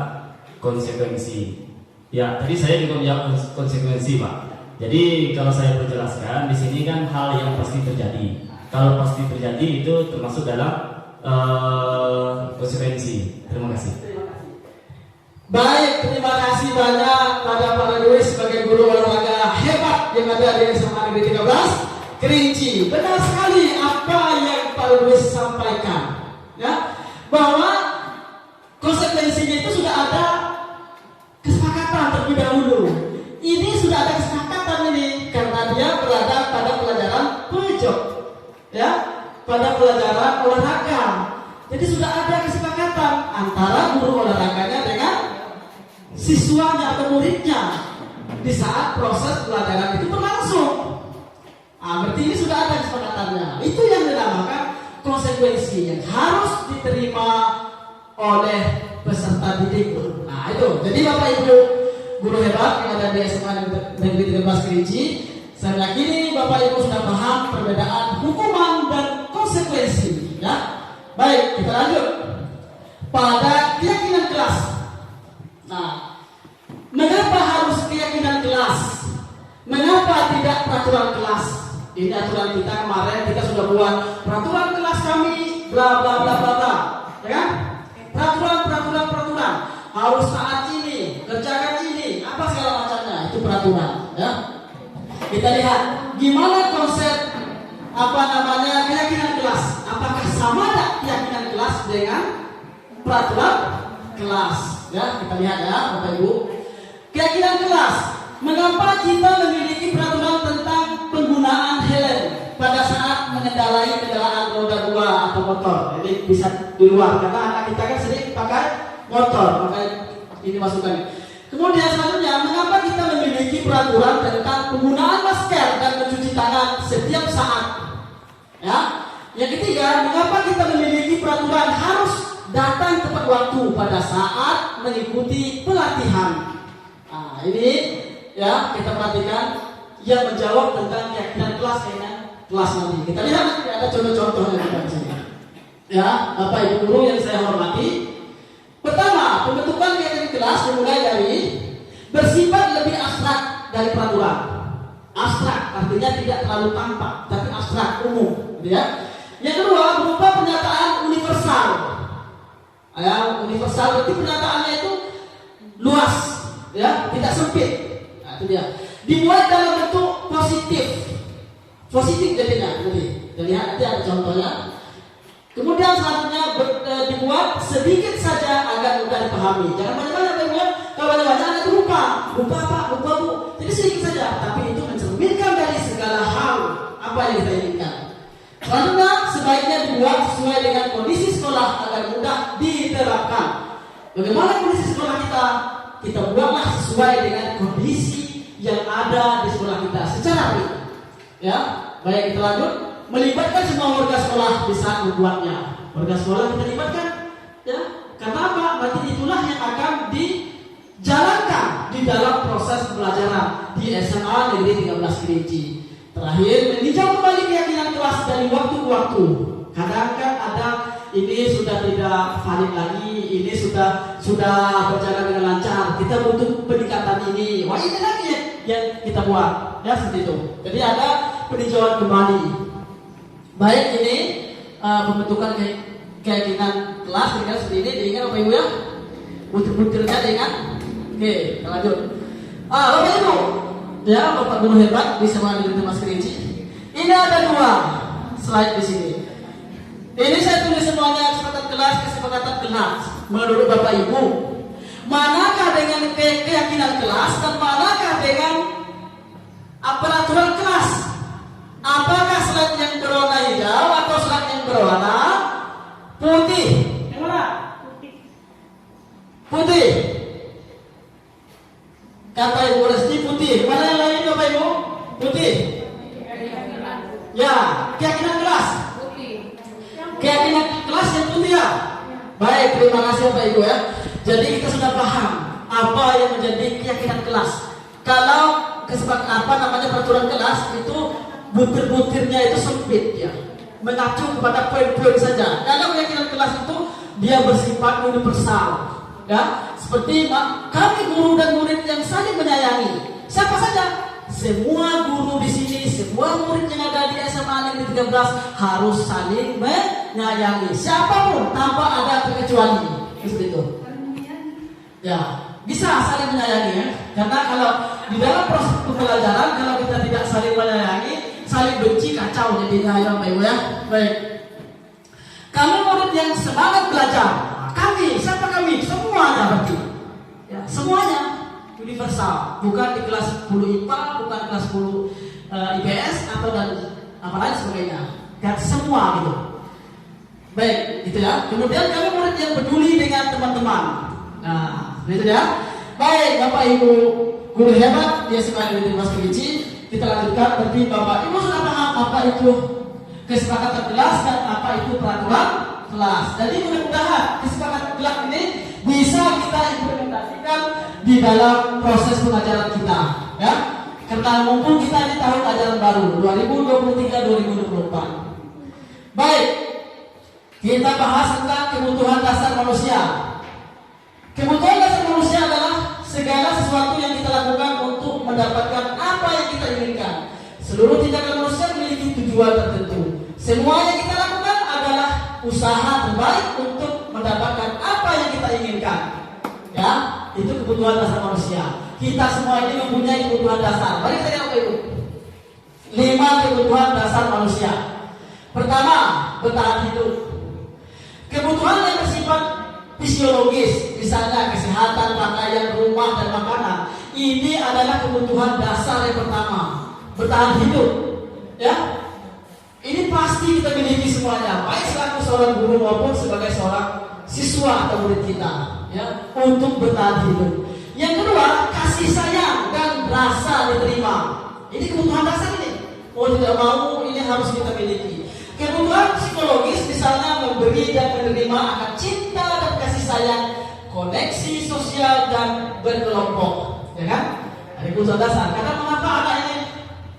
konsekuensi. Ya, tadi saya juga menjawab konsekuensi, Pak. Jadi kalau saya perjelaskan di sini kan hal yang pasti terjadi. Kalau pasti terjadi itu termasuk dalam konsekuensi. Terima kasih. Baik, terima kasih banyak pada Pak Ridwi sebagai guru olahraga hebat yang ada di SMA Negeri 13 Kerinci. Benar sekali apa yang Pak Ridwi sampaikan, ya, bahwa konsekuensinya itu sudah ada kesepakatan terlebih dahulu. Ini sudah ada kesepakatan ini karena dia berada pada pelajaran PJOK, ya, pada pelajaran olahraga. Jadi sudah ada kesepakatan antara guru olahraganya dengan siswanya atau muridnya di saat proses pelajaran itu berlangsung. Berarti ini sudah ada kesepakatannya. Itu yang dinamakan konsekuensi yang harus diterima oleh peserta didik. Nah itu. Jadi Bapak Ibu guru hebat yang ada di SMA Negeri 13 Kerinci, saya yakini Bapak Ibu sudah paham perbedaan hukuman dan konsekuensi. Ya. Baik, kita lanjut pada keyakinan kelas. Nah, mengapa harus keyakinan kelas? Mengapa tidak peraturan kelas? Ini aturan kita kemarin, kita sudah buat peraturan kelas kami, bla bla bla bla bla, ya kan? Peraturan harus saat ini, kerjakan ini, apa segala macamnya, itu peraturan, ya. Kita lihat gimana konsep keyakinan kelas. Apakah sama tak keyakinan kelas dengan peraturan kelas? Ya, kita lihat ya, Bapak Ibu. Keyakinan kelas. Mengapa kita memiliki peraturan tentang penggunaan helm pada saat mengendarai kendaraan roda 2 atau motor? Jadi bisa di luar karena anak kita kan sering pakai motor, makanya ini masukkan. Kemudian selanjutnya, mengapa kita memiliki peraturan tentang penggunaan masker dan mencuci tangan setiap saat? Ya. Yang ketiga, mengapa kita memiliki peraturan harus datang tepat waktu pada saat mengikuti pelatihan? Nah, ini ya kita perhatikan yang menjawab tentang keyakinan kelas nanti. Kita lihat nanti ada contoh-contohnya kita di sini. Ya, Bapak Ibu guru yang saya hormati. Pertama, pembentukan keyakinan kelas dimulai dari bersifat lebih abstrak dari peraturan. Abstrak artinya tidak terlalu tampak, tapi abstrak umum, ya. Yang kedua, berupa pernyataan universal. Ya, universal berarti pernyataannya itu luas, ya, tidak sempit. Nah, itu dia. Dibuat dalam bentuk positif jadinya. Jadi lihat nanti ada contohnya. Kemudian selanjutnya dibuat sedikit saja agar mudah dipahami. Jangan banyak-banyak dibuat. Kalau banyak-banyak itu lupa apa, lupa Bu. Jadi sedikit saja, tapi itu mencerminkan dari segala hal apa yang kita inginkan. Selanjutnya sebaiknya dibuat sesuai dengan kondisi sekolah agar mudah diterapkan. Bagaimana kondisi sekolah kita? Kita buatlah sesuai dengan kondisi yang ada di sekolah kita secara real. Ya, baik kita lanjut. Melibatkan semua warga sekolah bisa membuatnya. Warga sekolah kita libatkan, ya. Karena apa? Berarti itulah yang akan dijalankan di dalam proses pembelajaran di SMA Negeri 13 Kerinci. Terakhir, meninjau kembali keyakinan kelas dari waktu ke waktu. Kadang kan ada ini sudah tidak valid lagi, ini sudah berjalan dengan lancar. Kita butuh peningkatan ini. Wah, ini lagi yang kita buat, ya seperti itu. Jadi ada peninjauan kembali. Baik, ini pembentukan keyakinan kelas dengan seperti ini. Diingat Bapak Ibu ya? Butir-butirnya diingat. Oke, kita lanjut. Bapak Ibu, ya Bapak Guru hebat di SMA Negeri Mas Kerinci. Ini ada 2 slide di sini. Ini saya tulis semuanya kesepakatan kelas. Menurut Bapak Ibu, manakah dengan keyakinan kelas dan manakah dengan peraturan kelas? Apakah slide yang berwarna hijau atau slide yang berwarna putih? Yang mana? Putih. Kata Ibu Resti putih. Mana yang lain Bapak Ibu? Putih. Ya, keyakinan kelas. Keyakinan kelas yang putih ya. Baik, terima kasih Bapak Ibu ya. Jadi kita sudah paham apa yang menjadi keyakinan kelas. Kalau peraturan kelas itu butir-butirnya itu sempit ya, mengacu kepada poin-poin saja. Kalau keyakinan kelas itu dia bersifat universal ya, seperti kami guru dan murid yang saling menyayangi. Siapa saja? Semua guru di sini, semua murid yang ada di SMA Negeri 13 harus saling menyayangi. Siapapun tanpa ada terkecuali. Seperti itu. Ya, bisa saling menyayangi ya. Karena kalau di dalam proses pembelajaran kalau kita tidak saling menyayangi, saling benci kacau jadinya ya Bapak Ibu ya. Baik. Kami murid yang semangat belajar. Kami, siapa kami? Semuanya berarti. Ya, semuanya universal, bukan di kelas 10 IPA, bukan kelas 10 IPS atau dan apa lain sebagainya. Dan semua gitu. Baik, gitu ya. Kemudian kami murid yang peduli dengan teman-teman. Nah, itu ya. Baik, Bapak Ibu guru hebat di SMA Negeri Mas Kerinci, kita lanjutkan. Berarti Bapak Ibu sudah paham apa itu kesepakatan kelas dan apa itu peraturan kelas. Jadi mudah-mudahan kesepakatan kelas ini bisa kita implementasikan di dalam proses pengajaran kita, ya. Karena mumpung kita di tahun ajaran baru 2023-2024. Baik, kita bahas tentang kebutuhan dasar manusia. Kebutuhan dasar manusia adalah segala sesuatu yang kita lakukan untuk mendapatkan apa yang kita inginkan. Seluruh tindakan manusia memiliki tujuan tertentu. Semua yang kita lakukan adalah usaha terbaik untuk mendapatkan apa yang kita inginkan. Ya, itu kebutuhan dasar manusia. Kita semua ini mempunyai kebutuhan dasar. Mari kita lihat Ibu. 5 kebutuhan dasar manusia. Pertama, bertahan hidup. Kebutuhan yang bersifat fisiologis, misalnya kesehatan, pakaian, rumah, dan makanan. Ini adalah kebutuhan dasar yang pertama. Bertahan hidup. Ya, ini pasti kita miliki semuanya, baik selaku seorang guru maupun sebagai seorang siswa atau murid kita, ya, untuk bertahan hidup. Yang kedua, kasih sayang dan rasa diterima. Ini kebutuhan dasar ini. Mau tidak mau ini harus kita miliki. Kebutuhan psikologis misalnya memberi dan menerima akan cinta dan kasih sayang, koneksi sosial dan berkelompok, ya kan? Ada kebutuhan dasar. Karena mengapa anak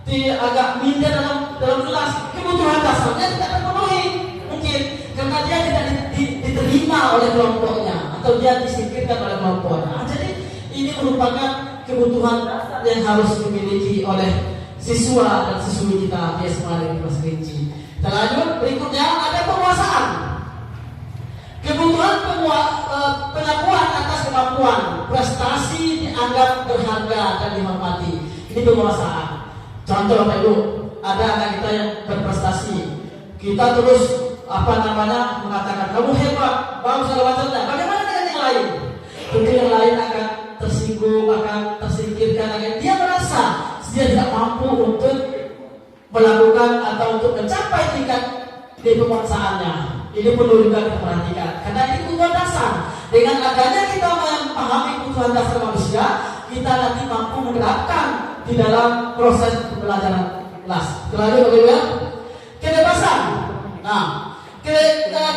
ini agak minder dalam kelas, kebutuhan dasarnya tidak terpenuhi mungkin karena dia tidak diterima oleh kelompoknya atau dia disingkirkan oleh kelompoknya. Jadi ini merupakan kebutuhan dasar yang harus dimiliki oleh siswa dan siswi kita di SMA Negeri Mas Kerinci. Kita lanjut, berikutnya ada penguasaan. Kebutuhan pengakuan atas kemampuan, prestasi dianggap berharga dan dihormati. Ini penguasaan. Contoh Bapak Ibu, ada anak kita yang berprestasi, kita terus mengatakan kamu hebat, bagus segala macamnya. Bagaimana dengan yang lain? Tentu yang lain akan tersinggung, akan tersingkirkan, dia merasa dia tidak mampu untuk melakukan atau untuk mencapai tingkat di penguasaannya. Ini perlu juga kita perhatikan karena ini kebutuhan dasar. Dengan adanya kita memahami kebutuhan dasar manusia, kita nanti mampu menerapkan di dalam proses pembelajaran kelas. Kemudian ya, kebebasan. Nah,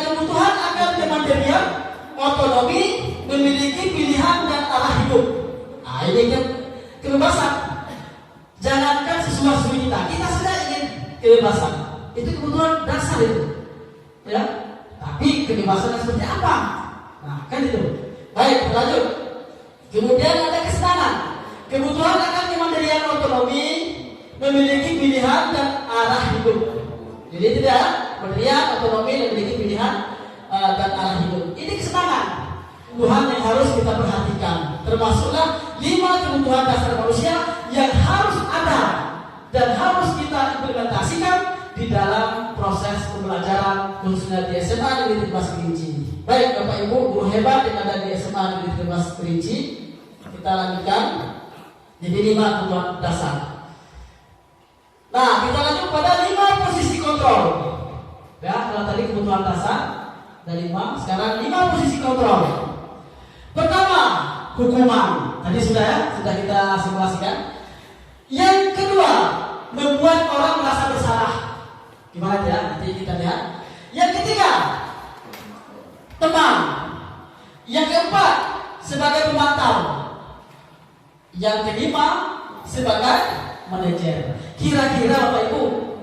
kebutuhan akan kemandirian, otonomi, memiliki pilihan dan arah hidup. Nah, ini kan kebebasan. Jangankan sesuatu kita sudah ingin kebebasan. Itu kebutuhan dasar itu, ya. Tapi kebebasan seperti apa? Nah, kan itu. Baik, lanjut. Kemudian ada kesenangan. Kebutuhan akan kemandirian, otonomi, memiliki pilihan dan arah hidup. Jadi tidak kemandirian, otonomi, memiliki pilihan dan arah hidup. Ini kesenangan. Kebutuhan yang harus kita perhatikan. Termasuklah 5 kebutuhan dasar manusia yang harus ada dan harus kita implementasikan di dalam proses pembelajaran khususnya di SMA Negeri 13 Kerinci. Baik Bapak Ibu guru hebat yang ada di SMA Negeri 13 Kerinci, kita lanjutkan. Jadi 5 kebutuhan dasar. Nah, kita lanjut pada 5 posisi kontrol. Ya, kalau tadi kebutuhan dasar dari 5, sekarang 5 posisi kontrol. Pertama, hukuman. Tadi sudah ya, sudah kita simulasikan. Yang kedua, membuat orang merasa bersalah. Gimana ya? Nanti kita lihat. Yang ketiga, teman. Yang keempat, sebagai pemantau. Yang kelima, sebagai manajer. Kira-kira Bapak Ibu,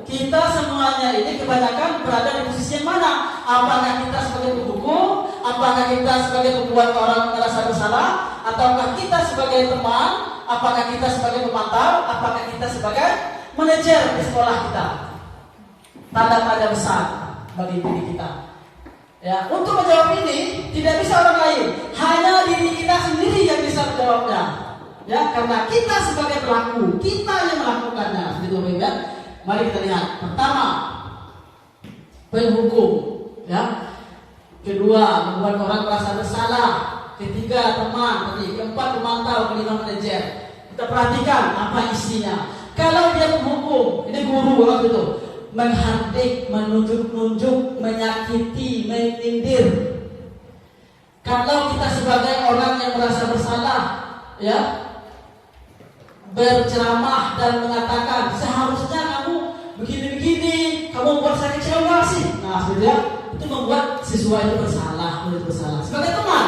kita semuanya ini kebanyakan berada di posisi yang mana? Apakah kita sebagai penghukum? Apakah kita sebagai pembuat orang merasa bersalah? Ataukah kita sebagai teman? Apakah kita sebagai pemantau? Apakah kita sebagai manajer di sekolah kita? Tanda-tanda besar bagi diri kita. Ya, untuk menjawab ini tidak bisa orang lain, hanya diri kita sendiri yang bisa menjawabnya. Ya, karena kita sebagai pelaku, kita yang melakukannya. Gitu, ya. Mari kita lihat. Pertama, penghukum. Ya. Kedua, membuat orang merasa bersalah. Ketiga, teman. Keempat, pemantau. Kelima, manajer. Kita perhatikan apa isinya. Kalau dia penghukum, ini guru waktu itu, menghardik, menunjuk-nunjuk, menyakiti, menyindir. Kalau kita sebagai orang yang merasa bersalah, ya, berceramah dan mengatakan seharusnya kamu begini-begini, kamu membuat saya kecewa sih. Nah, sudah itu membuat siswa itu bersalah, murid bersalah. Sebagai teman,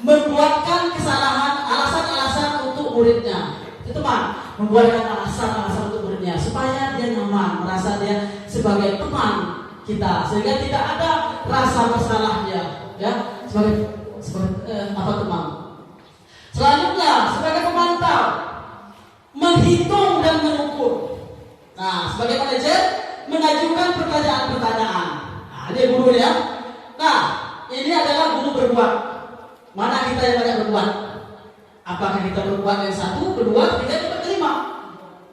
membuatkan kesalahan, alasan-alasan untuk muridnya. Itu teman, membuatkan alasan-alasan untuk muridnya supaya dia nyaman, merasa dia sebagai teman kita, sehingga tidak ada rasa bersalah dia, ya, sebagai teman. Selanjutnya, sebagai pemantau, menghitung dan mengukur. Nah, sebagai manajer, mengajukan pertanyaan-pertanyaan. Nah, ini guru ya. Nah, ini adalah guru berbuat. Mana kita yang banyak berbuat? Apakah kita berbuat yang 1, kedua, ketiga, kelima?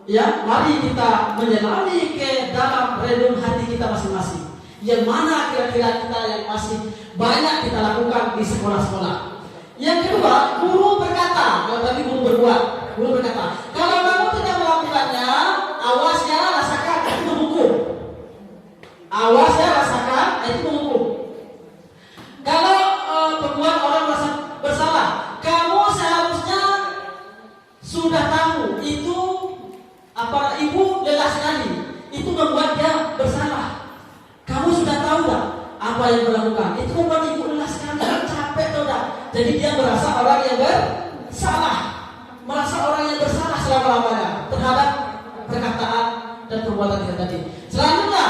Ya, mari kita menyelami ke dalam renung hati kita masing-masing. Yang mana kira-kira kita yang masih banyak kita lakukan di sekolah-sekolah. Yang kedua, guru berkata, kalau tadi guru berbuat, guru berkata, kalau kamu tidak melakukannya, awas ya, rasakan, itu menghukum. Awas ya, rasakan, itu menghukum. Kalau pembuat orang merasa bersalah, kamu seharusnya sudah tahu itu apa, ibu lelah sekali, itu membuat dia bersalah. Kamu sudah tahu tak apa yang dilakukan? Itu membuat ibu lelah sekali, capek tahu tak? Jadi dia merasa orang yang bersalah, merasa orang yang bersalah selama-lamanya terhadap perkataan dan perbuatan kita tadi. Selanjutnya,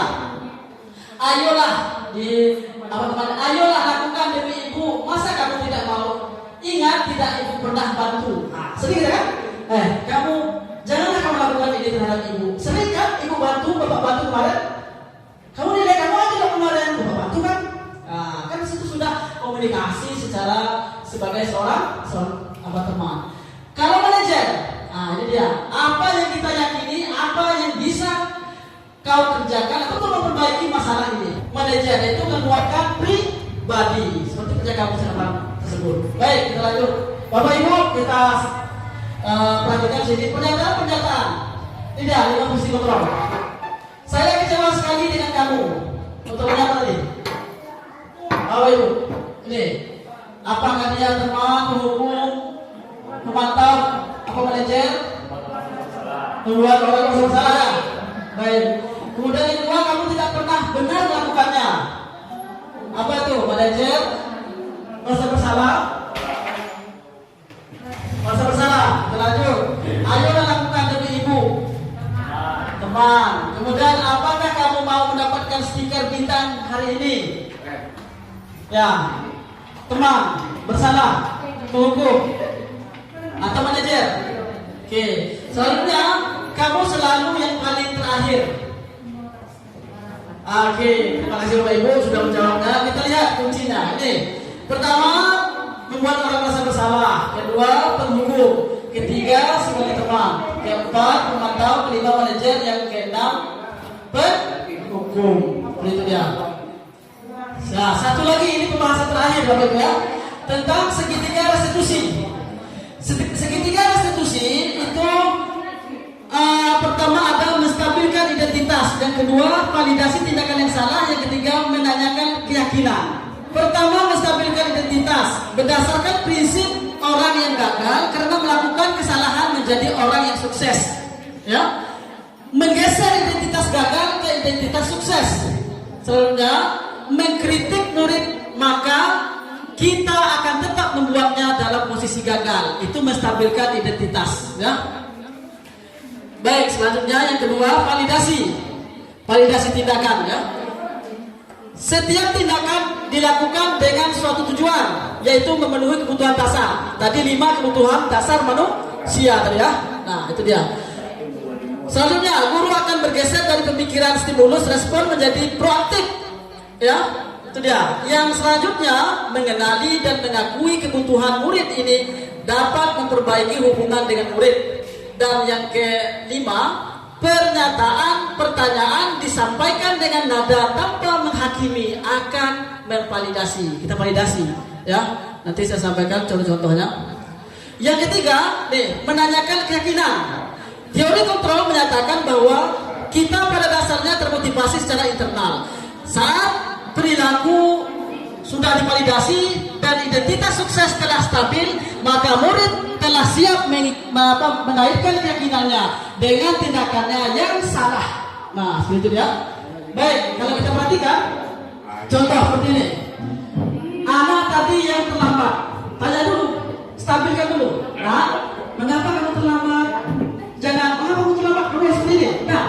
ayolah ayolah lakukan demi ibu. Masa kamu tidak mau? Ingat, tidak ibu pernah bantu. Nah, sering kan? Kamu janganlah kamu lakukan ini terhadap ibu. Sering kan ibu bantu, bapak bantu kemarin? Kamu nilai kamu aja loh kemarin, bapak bantu kan? Nah, kan situ sudah komunikasi secara sebagai seorang teman. Kalau manajer, nah ini dia. Apa yang kita yakini, apa yang bisa kau kerjakan untuk memperbaiki masalah ini. Manajer itu menguatkan pribadi seperti kerja kamu sekarang tersebut. Baik, kita lanjut. Bapak Ibu, kita perhatikan sini pernyataan. Tidak, 5 fungsi kontrol. Saya kecewa sekali dengan kamu. Bapak Ibu. Ini apakah dia teman, penghukum, pemantau, apa manajer? Membuat orang merasa bersalah ya? Baik. Kemudian yang kedua, kamu tidak pernah benar melakukannya. Apa itu? Manajer merasa bersalah. Merasa bersalah. Terlanjut. Ayo lakukan demi ibu. Teman. Kemudian apakah kamu mau mendapatkan stiker bintang hari ini? Ya. Teman. Bersalah. Penghukum. Atau manajer. Oke. Selanjutnya kamu selalu yang paling terakhir. Oke. Terima kasih Bapak Ibu sudah menjawabnya. Kita lihat kuncinya. Ini. Pertama, membuat orang merasa bersalah. Kedua, penghukum. Ketiga, sebagai teman. Keempat, pemantau. Kelima, manajer. Yang keenam, penghukum. Itu dia. Nah, satu lagi ini pembahasan terakhir Bapak Ibu ya, tentang segitiga restitusi. Segitiga restitusi itu pertama adalah menstabilkan identitas, yang kedua validasi tindakan yang salah, yang ketiga menanyakan keyakinan. Pertama, menstabilkan identitas berdasarkan prinsip orang yang gagal karena melakukan kesalahan menjadi orang yang sukses. Ya, menggeser identitas gagal ke identitas sukses. Selanjutnya, mengkritik murid, maka kita akan tetap membuatnya dalam posisi gagal. Itu menstabilkan identitas. Ya. Baik, selanjutnya yang kedua, validasi tindakan. Ya. Setiap tindakan dilakukan dengan suatu tujuan, yaitu memenuhi kebutuhan dasar. Tadi 5 kebutuhan dasar manusia tadi ya. Nah, itu dia. Selanjutnya, guru akan bergeser dari pemikiran stimulus respon menjadi proaktif. Ya, itu dia. Yang selanjutnya, mengenali dan mengakui kebutuhan murid ini dapat memperbaiki hubungan dengan murid. Dan yang kelima, pertanyaan disampaikan dengan nada tanpa menghakimi, akan memvalidasi. Kita validasi, ya. Nanti saya sampaikan contoh-contohnya. Yang ketiga, nih, menanyakan keyakinan. Teori kontrol menyatakan bahwa kita pada dasarnya termotivasi secara internal. Saat perilaku sudah divalidasi dan identitas sukses telah stabil, maka murid telah siap menaikkan keyakinannya dengan tindakannya yang salah. Nah, seperti itu ya. Baik, kalau kita perhatikan contoh seperti ini. Anak tadi yang terlambat, tanya dulu, stabilkan dulu. Nah, mengapa kamu terlambat? Jangan, mengapa kamu terlambat? Kamu seperti ini. Nah,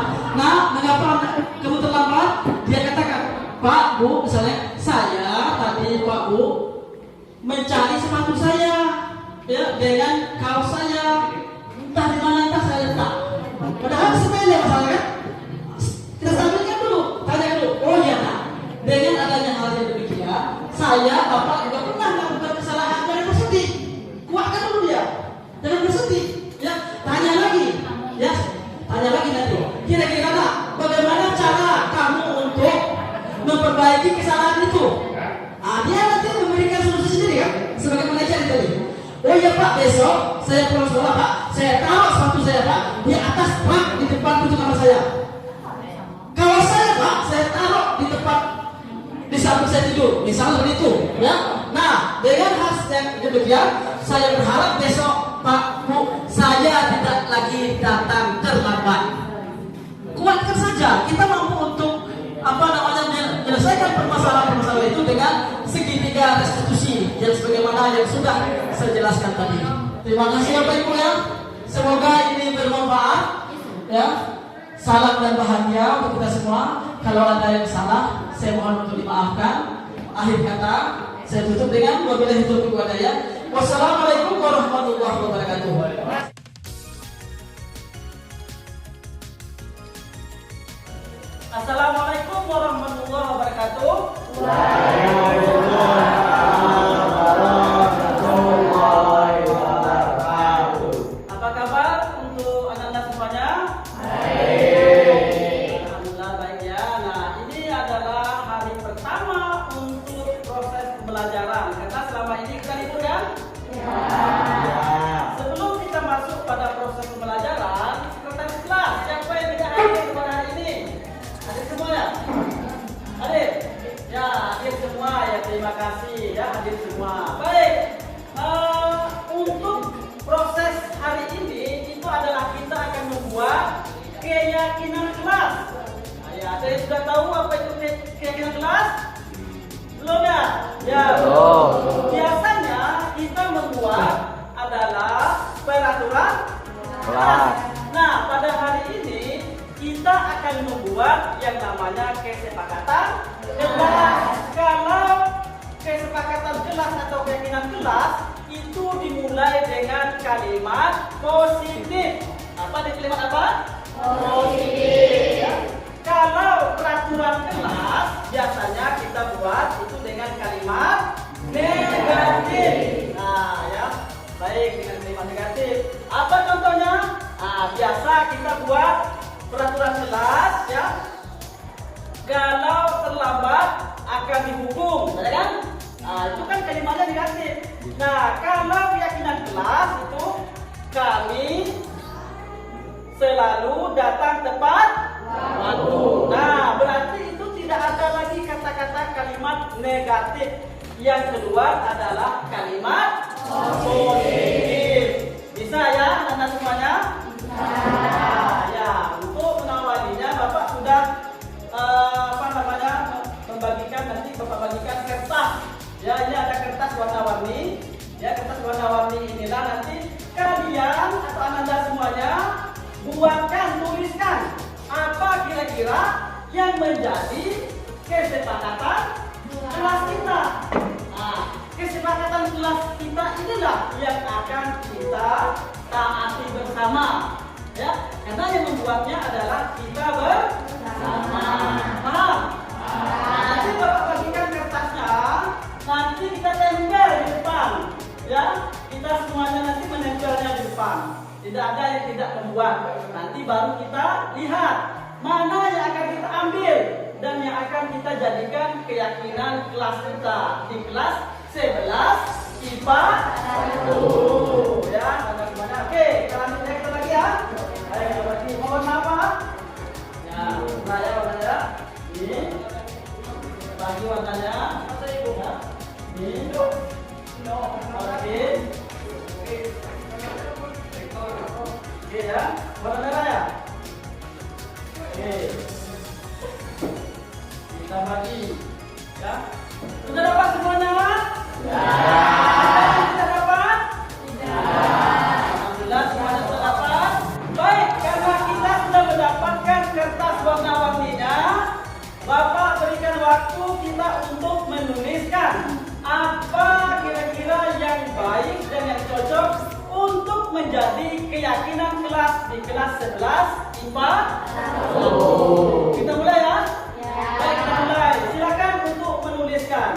mengapa kamu terlambat? Dia katakan, Pak, Bu, misalnya saya tadi Pak Bu mencari sepatu saya, ya, dengan kaos saya, entah di mana entah saya letak. Padahal sepele masalahnya kan? Kita stabilkan dulu, tanya dulu. Oh iya, nah, dengan adanya hal yang demikian, saya Bapak juga pernah melakukan kesalahan. Jangan bersedih, kuatkan dulu dia, jangan bersedih. Ya, tanya lagi, ya, tanya lagi nanti. Kira-kira bagaimana cara kamu untuk memperbaiki kesalahan itu? Dia nanti memberikan solusi sendiri kan, sebagai manajer tadi. Oh iya Pak, besok saya pulang sekolah Pak, saya taruh sepatu saya Pak di atas rak di depan pintu kamar saya. Kalau saya Pak, saya taruh di tempat di samping saya tidur, misalnya seperti itu, ya. Nah, dengan hasil yang demikian, saya berharap besok Pak Bu, saya tidak lagi datang terlambat. Kuatkan saja, kita mampu untuk menyelesaikan permasalahan-permasalahan itu dengan segitiga restitusi yang sebagaimana yang sudah saya jelaskan tadi. Terima kasih Bapak Ibu ya. Semoga ini bermanfaat ya. Salam dan bahagia untuk kita semua. Kalau ada yang salah, saya mohon untuk dimaafkan. Akhir kata, saya tutup dengan wabillahi taufiq wal hidayah. Wassalamualaikum warahmatullahi wabarakatuh. Assalamualaikum warahmatullahi wabarakatuh. Apa kabar untuk anak-anak semuanya? Alhamdulillah baik ya. Nah, ini adalah hari pertama untuk proses pembelajaran. Karena selama ini kita libur ya? Sebelum kita masuk pada proses pembelajaran, sekretaris kelas, siapa yang tidak hadir pada hari ini? Hadir semua ya? Hadir? Ya, hadir semua. keyakinan kelas. Nah, ya, ada yang sudah tahu apa itu keyakinan kelas? Belum ya? Ya. Biasanya kita membuat adalah peraturan kelas. Nah, pada hari ini kita akan membuat yang namanya kesepakatan kelas. Kalau kesepakatan kelas atau keyakinan kelas itu dimulai dengan kalimat positif. Apa di kalimat apa? Positif. Ya. Kalau peraturan kelas biasanya kita buat itu dengan kalimat negatif. Nah, ya. Baik, dengan kalimat negatif. Apa contohnya? Nah, biasa kita buat peraturan kelas ya. Kalau terlambat akan dihukum, benar kan? Nah, itu kan kalimatnya negatif. Nah, kalau keyakinan kelas itu kami selalu datang tepat waktu. Nah, berarti itu tidak ada lagi kata-kata kalimat negatif. Yang kedua adalah kalimat positif. Bisa ya, anak semuanya? Nah, ya, untuk mengawalinya Bapak sudah membagikan, nanti Bapak bagikan kertas. Ya, ini ada kertas warna-warni. Ya, kertas warna-warni inilah nanti kalian atau Anda semuanya tuliskan apa kira-kira yang menjadi kesepakatan kelas kita. Nah, kesepakatan kelas kita inilah yang akan kita taati bersama. Ya, karena yang membuatnya adalah kita bersama. Paham? Nah, nanti Bapak bagikan kertasnya, nanti kita tempel di depan. Ya, kita semuanya nanti menempelnya di depan. Tidak ada yang tidak membuat. Nanti baru kita lihat mana yang akan kita ambil dan yang akan kita jadikan keyakinan kelas kita di kelas 11 IPA 1. Ya, semuanya. Oke, kita lanjut kita lagi ya. Ayo kita lagi. Mohon maaf. Ya, saya warnanya ini. Bagi warnanya. Ya. Ini. Oke. Oke ya, warna merah ya. Oke. Kita bagi. Ya. Sudah dapat semuanya? Ya. Sudah dapat? Ya. Alhamdulillah semuanya sudah dapat. Baik, karena kita sudah mendapatkan kertas warna-warninya, Bapak berikan waktu kita untuk menuliskan apa kira-kira yang baik dan yang cocok untuk menjadi keyakinan kelas di kelas 11 IPA 1. Kita mulai ya? Baik, kita mulai. Silakan untuk menuliskan.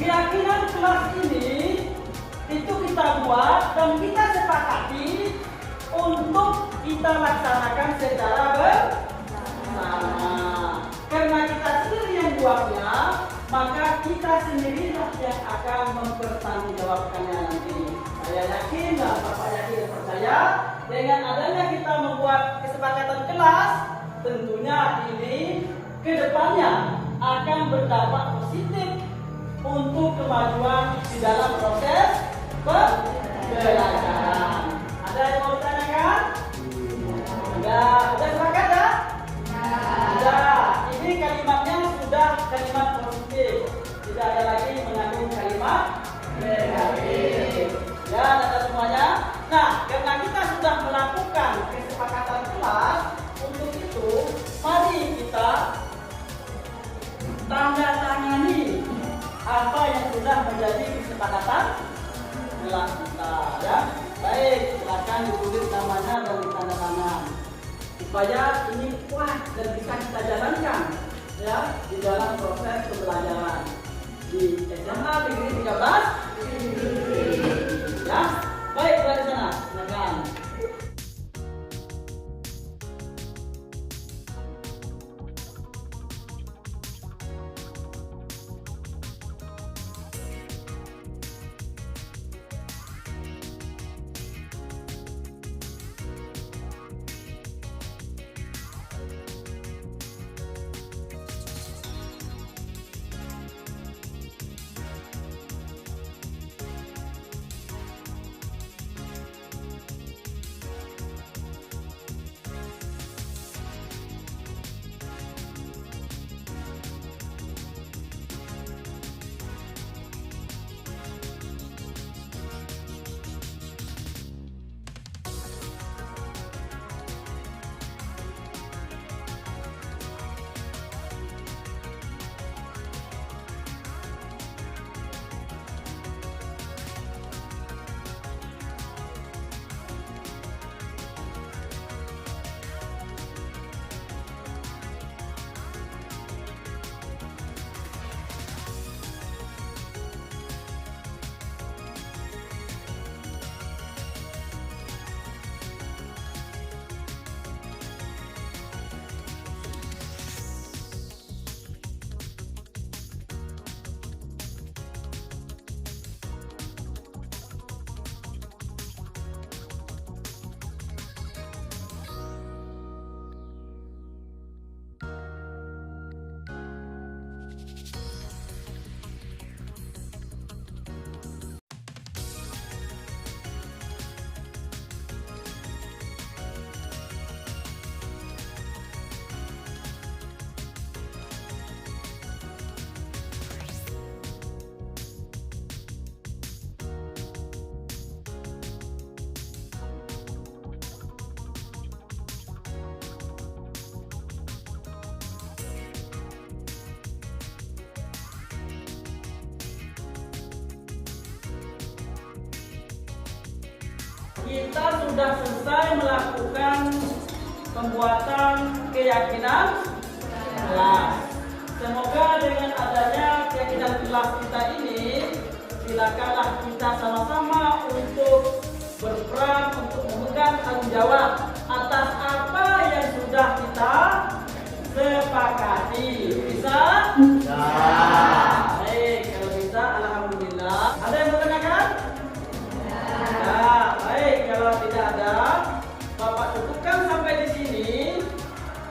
keyakinan kelas ini itu kita buat dan kita sepakati untuk kita laksanakan secara bersama. Karena kita sendiri yang buatnya, maka kita sendirilah yang akan mempertanggungjawabkannya nanti. Saya yakin dan Bapak yakin dan percaya dengan adanya kita membuat kesepakatan kelas, tentunya ini ke depannya akan berdampak positif untuk kemajuan di dalam proses pembelajaran. Ada yang mau ditanyakan? Ada sepakat ya? Ada. Ini kalimatnya sudah kalimat positif, tidak ada lagi mengandung kalimat negatif. Ya, ada semuanya. Nah, karena kita sudah melakukan kesepakatan kelas, untuk itu mari kita tanda tangani apa yang sudah menjadi kesepakatan kelas kita, ya. Baik, silakan ditulis namanya dan ditanda tangan supaya ini kuat dan bisa kita jalankan, ya, di dalam proses pembelajaran di SMA Negeri 13. Ya, baik, dari sana, silakan. Kita sudah selesai melakukan pembuatan keyakinan kelas. Semoga dengan adanya keyakinan kelas kita ini, silakanlah kita sama-sama untuk berperan untuk memegang tanggung jawab atas apa yang sudah kita sepakati. Bisa? Ya. Baik, kalau bisa, alhamdulillah. Ada yang bertanyakan? Ya, baik. Kalau tidak ada, Bapak cukupkan sampai di sini.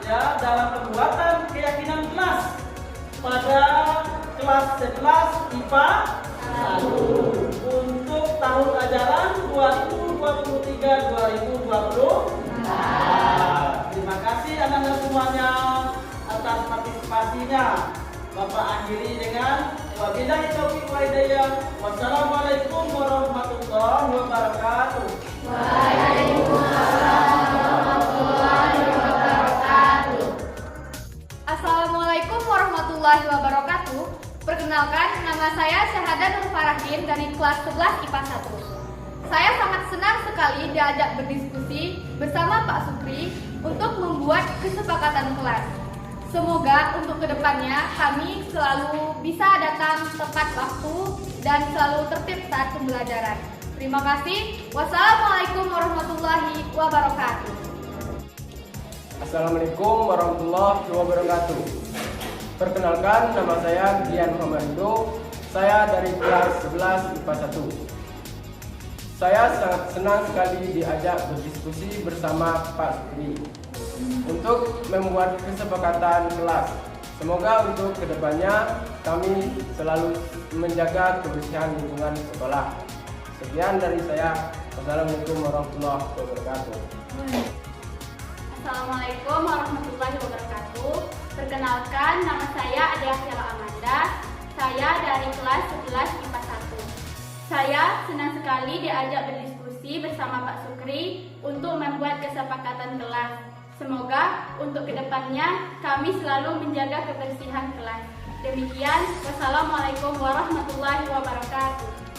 Ya, dalam pembuatan keyakinan kelas pada kelas 11 IPA 1 untuk tahun ajaran 2023-2024. Terima kasih anak-anak semuanya atas partisipasinya. Bapak akhiri dengan wabillahi taufiq wal hidayah. Wassalamualaikum warahmatullahi wabarakatuh. Waalaikumsalam warahmatullahi wabarakatuh. Assalamualaikum warahmatullahi wabarakatuh. Perkenalkan, nama saya Syahada Nur Farahin dari kelas 11 IPA 1. Saya sangat senang sekali diajak berdiskusi bersama Pak Supri untuk membuat kesepakatan kelas. Semoga untuk kedepannya kami selalu bisa datang tepat waktu dan selalu tertib saat pembelajaran. Terima kasih. Wassalamualaikum warahmatullahi wabarakatuh. Assalamualaikum warahmatullahi wabarakatuh. Perkenalkan, nama saya Dian Muhammad. Saya dari kelas 11 IPA 1. Saya sangat senang sekali diajak berdiskusi bersama Pak Sukri untuk membuat kesepakatan kelas. Semoga untuk kedepannya kami selalu menjaga kebersihan lingkungan sekolah. Sekian dari saya. Wassalamualaikum warahmatullahi wabarakatuh. Assalamualaikum warahmatullahi wabarakatuh. Perkenalkan, nama saya Adia Fiala Amanda. Saya dari kelas 11 IPA 1. Saya senang sekali diajak berdiskusi bersama Pak Sukri untuk membuat kesepakatan kelas. Semoga untuk kedepannya kami selalu menjaga kebersihan kelas. Demikian, wassalamualaikum warahmatullahi wabarakatuh.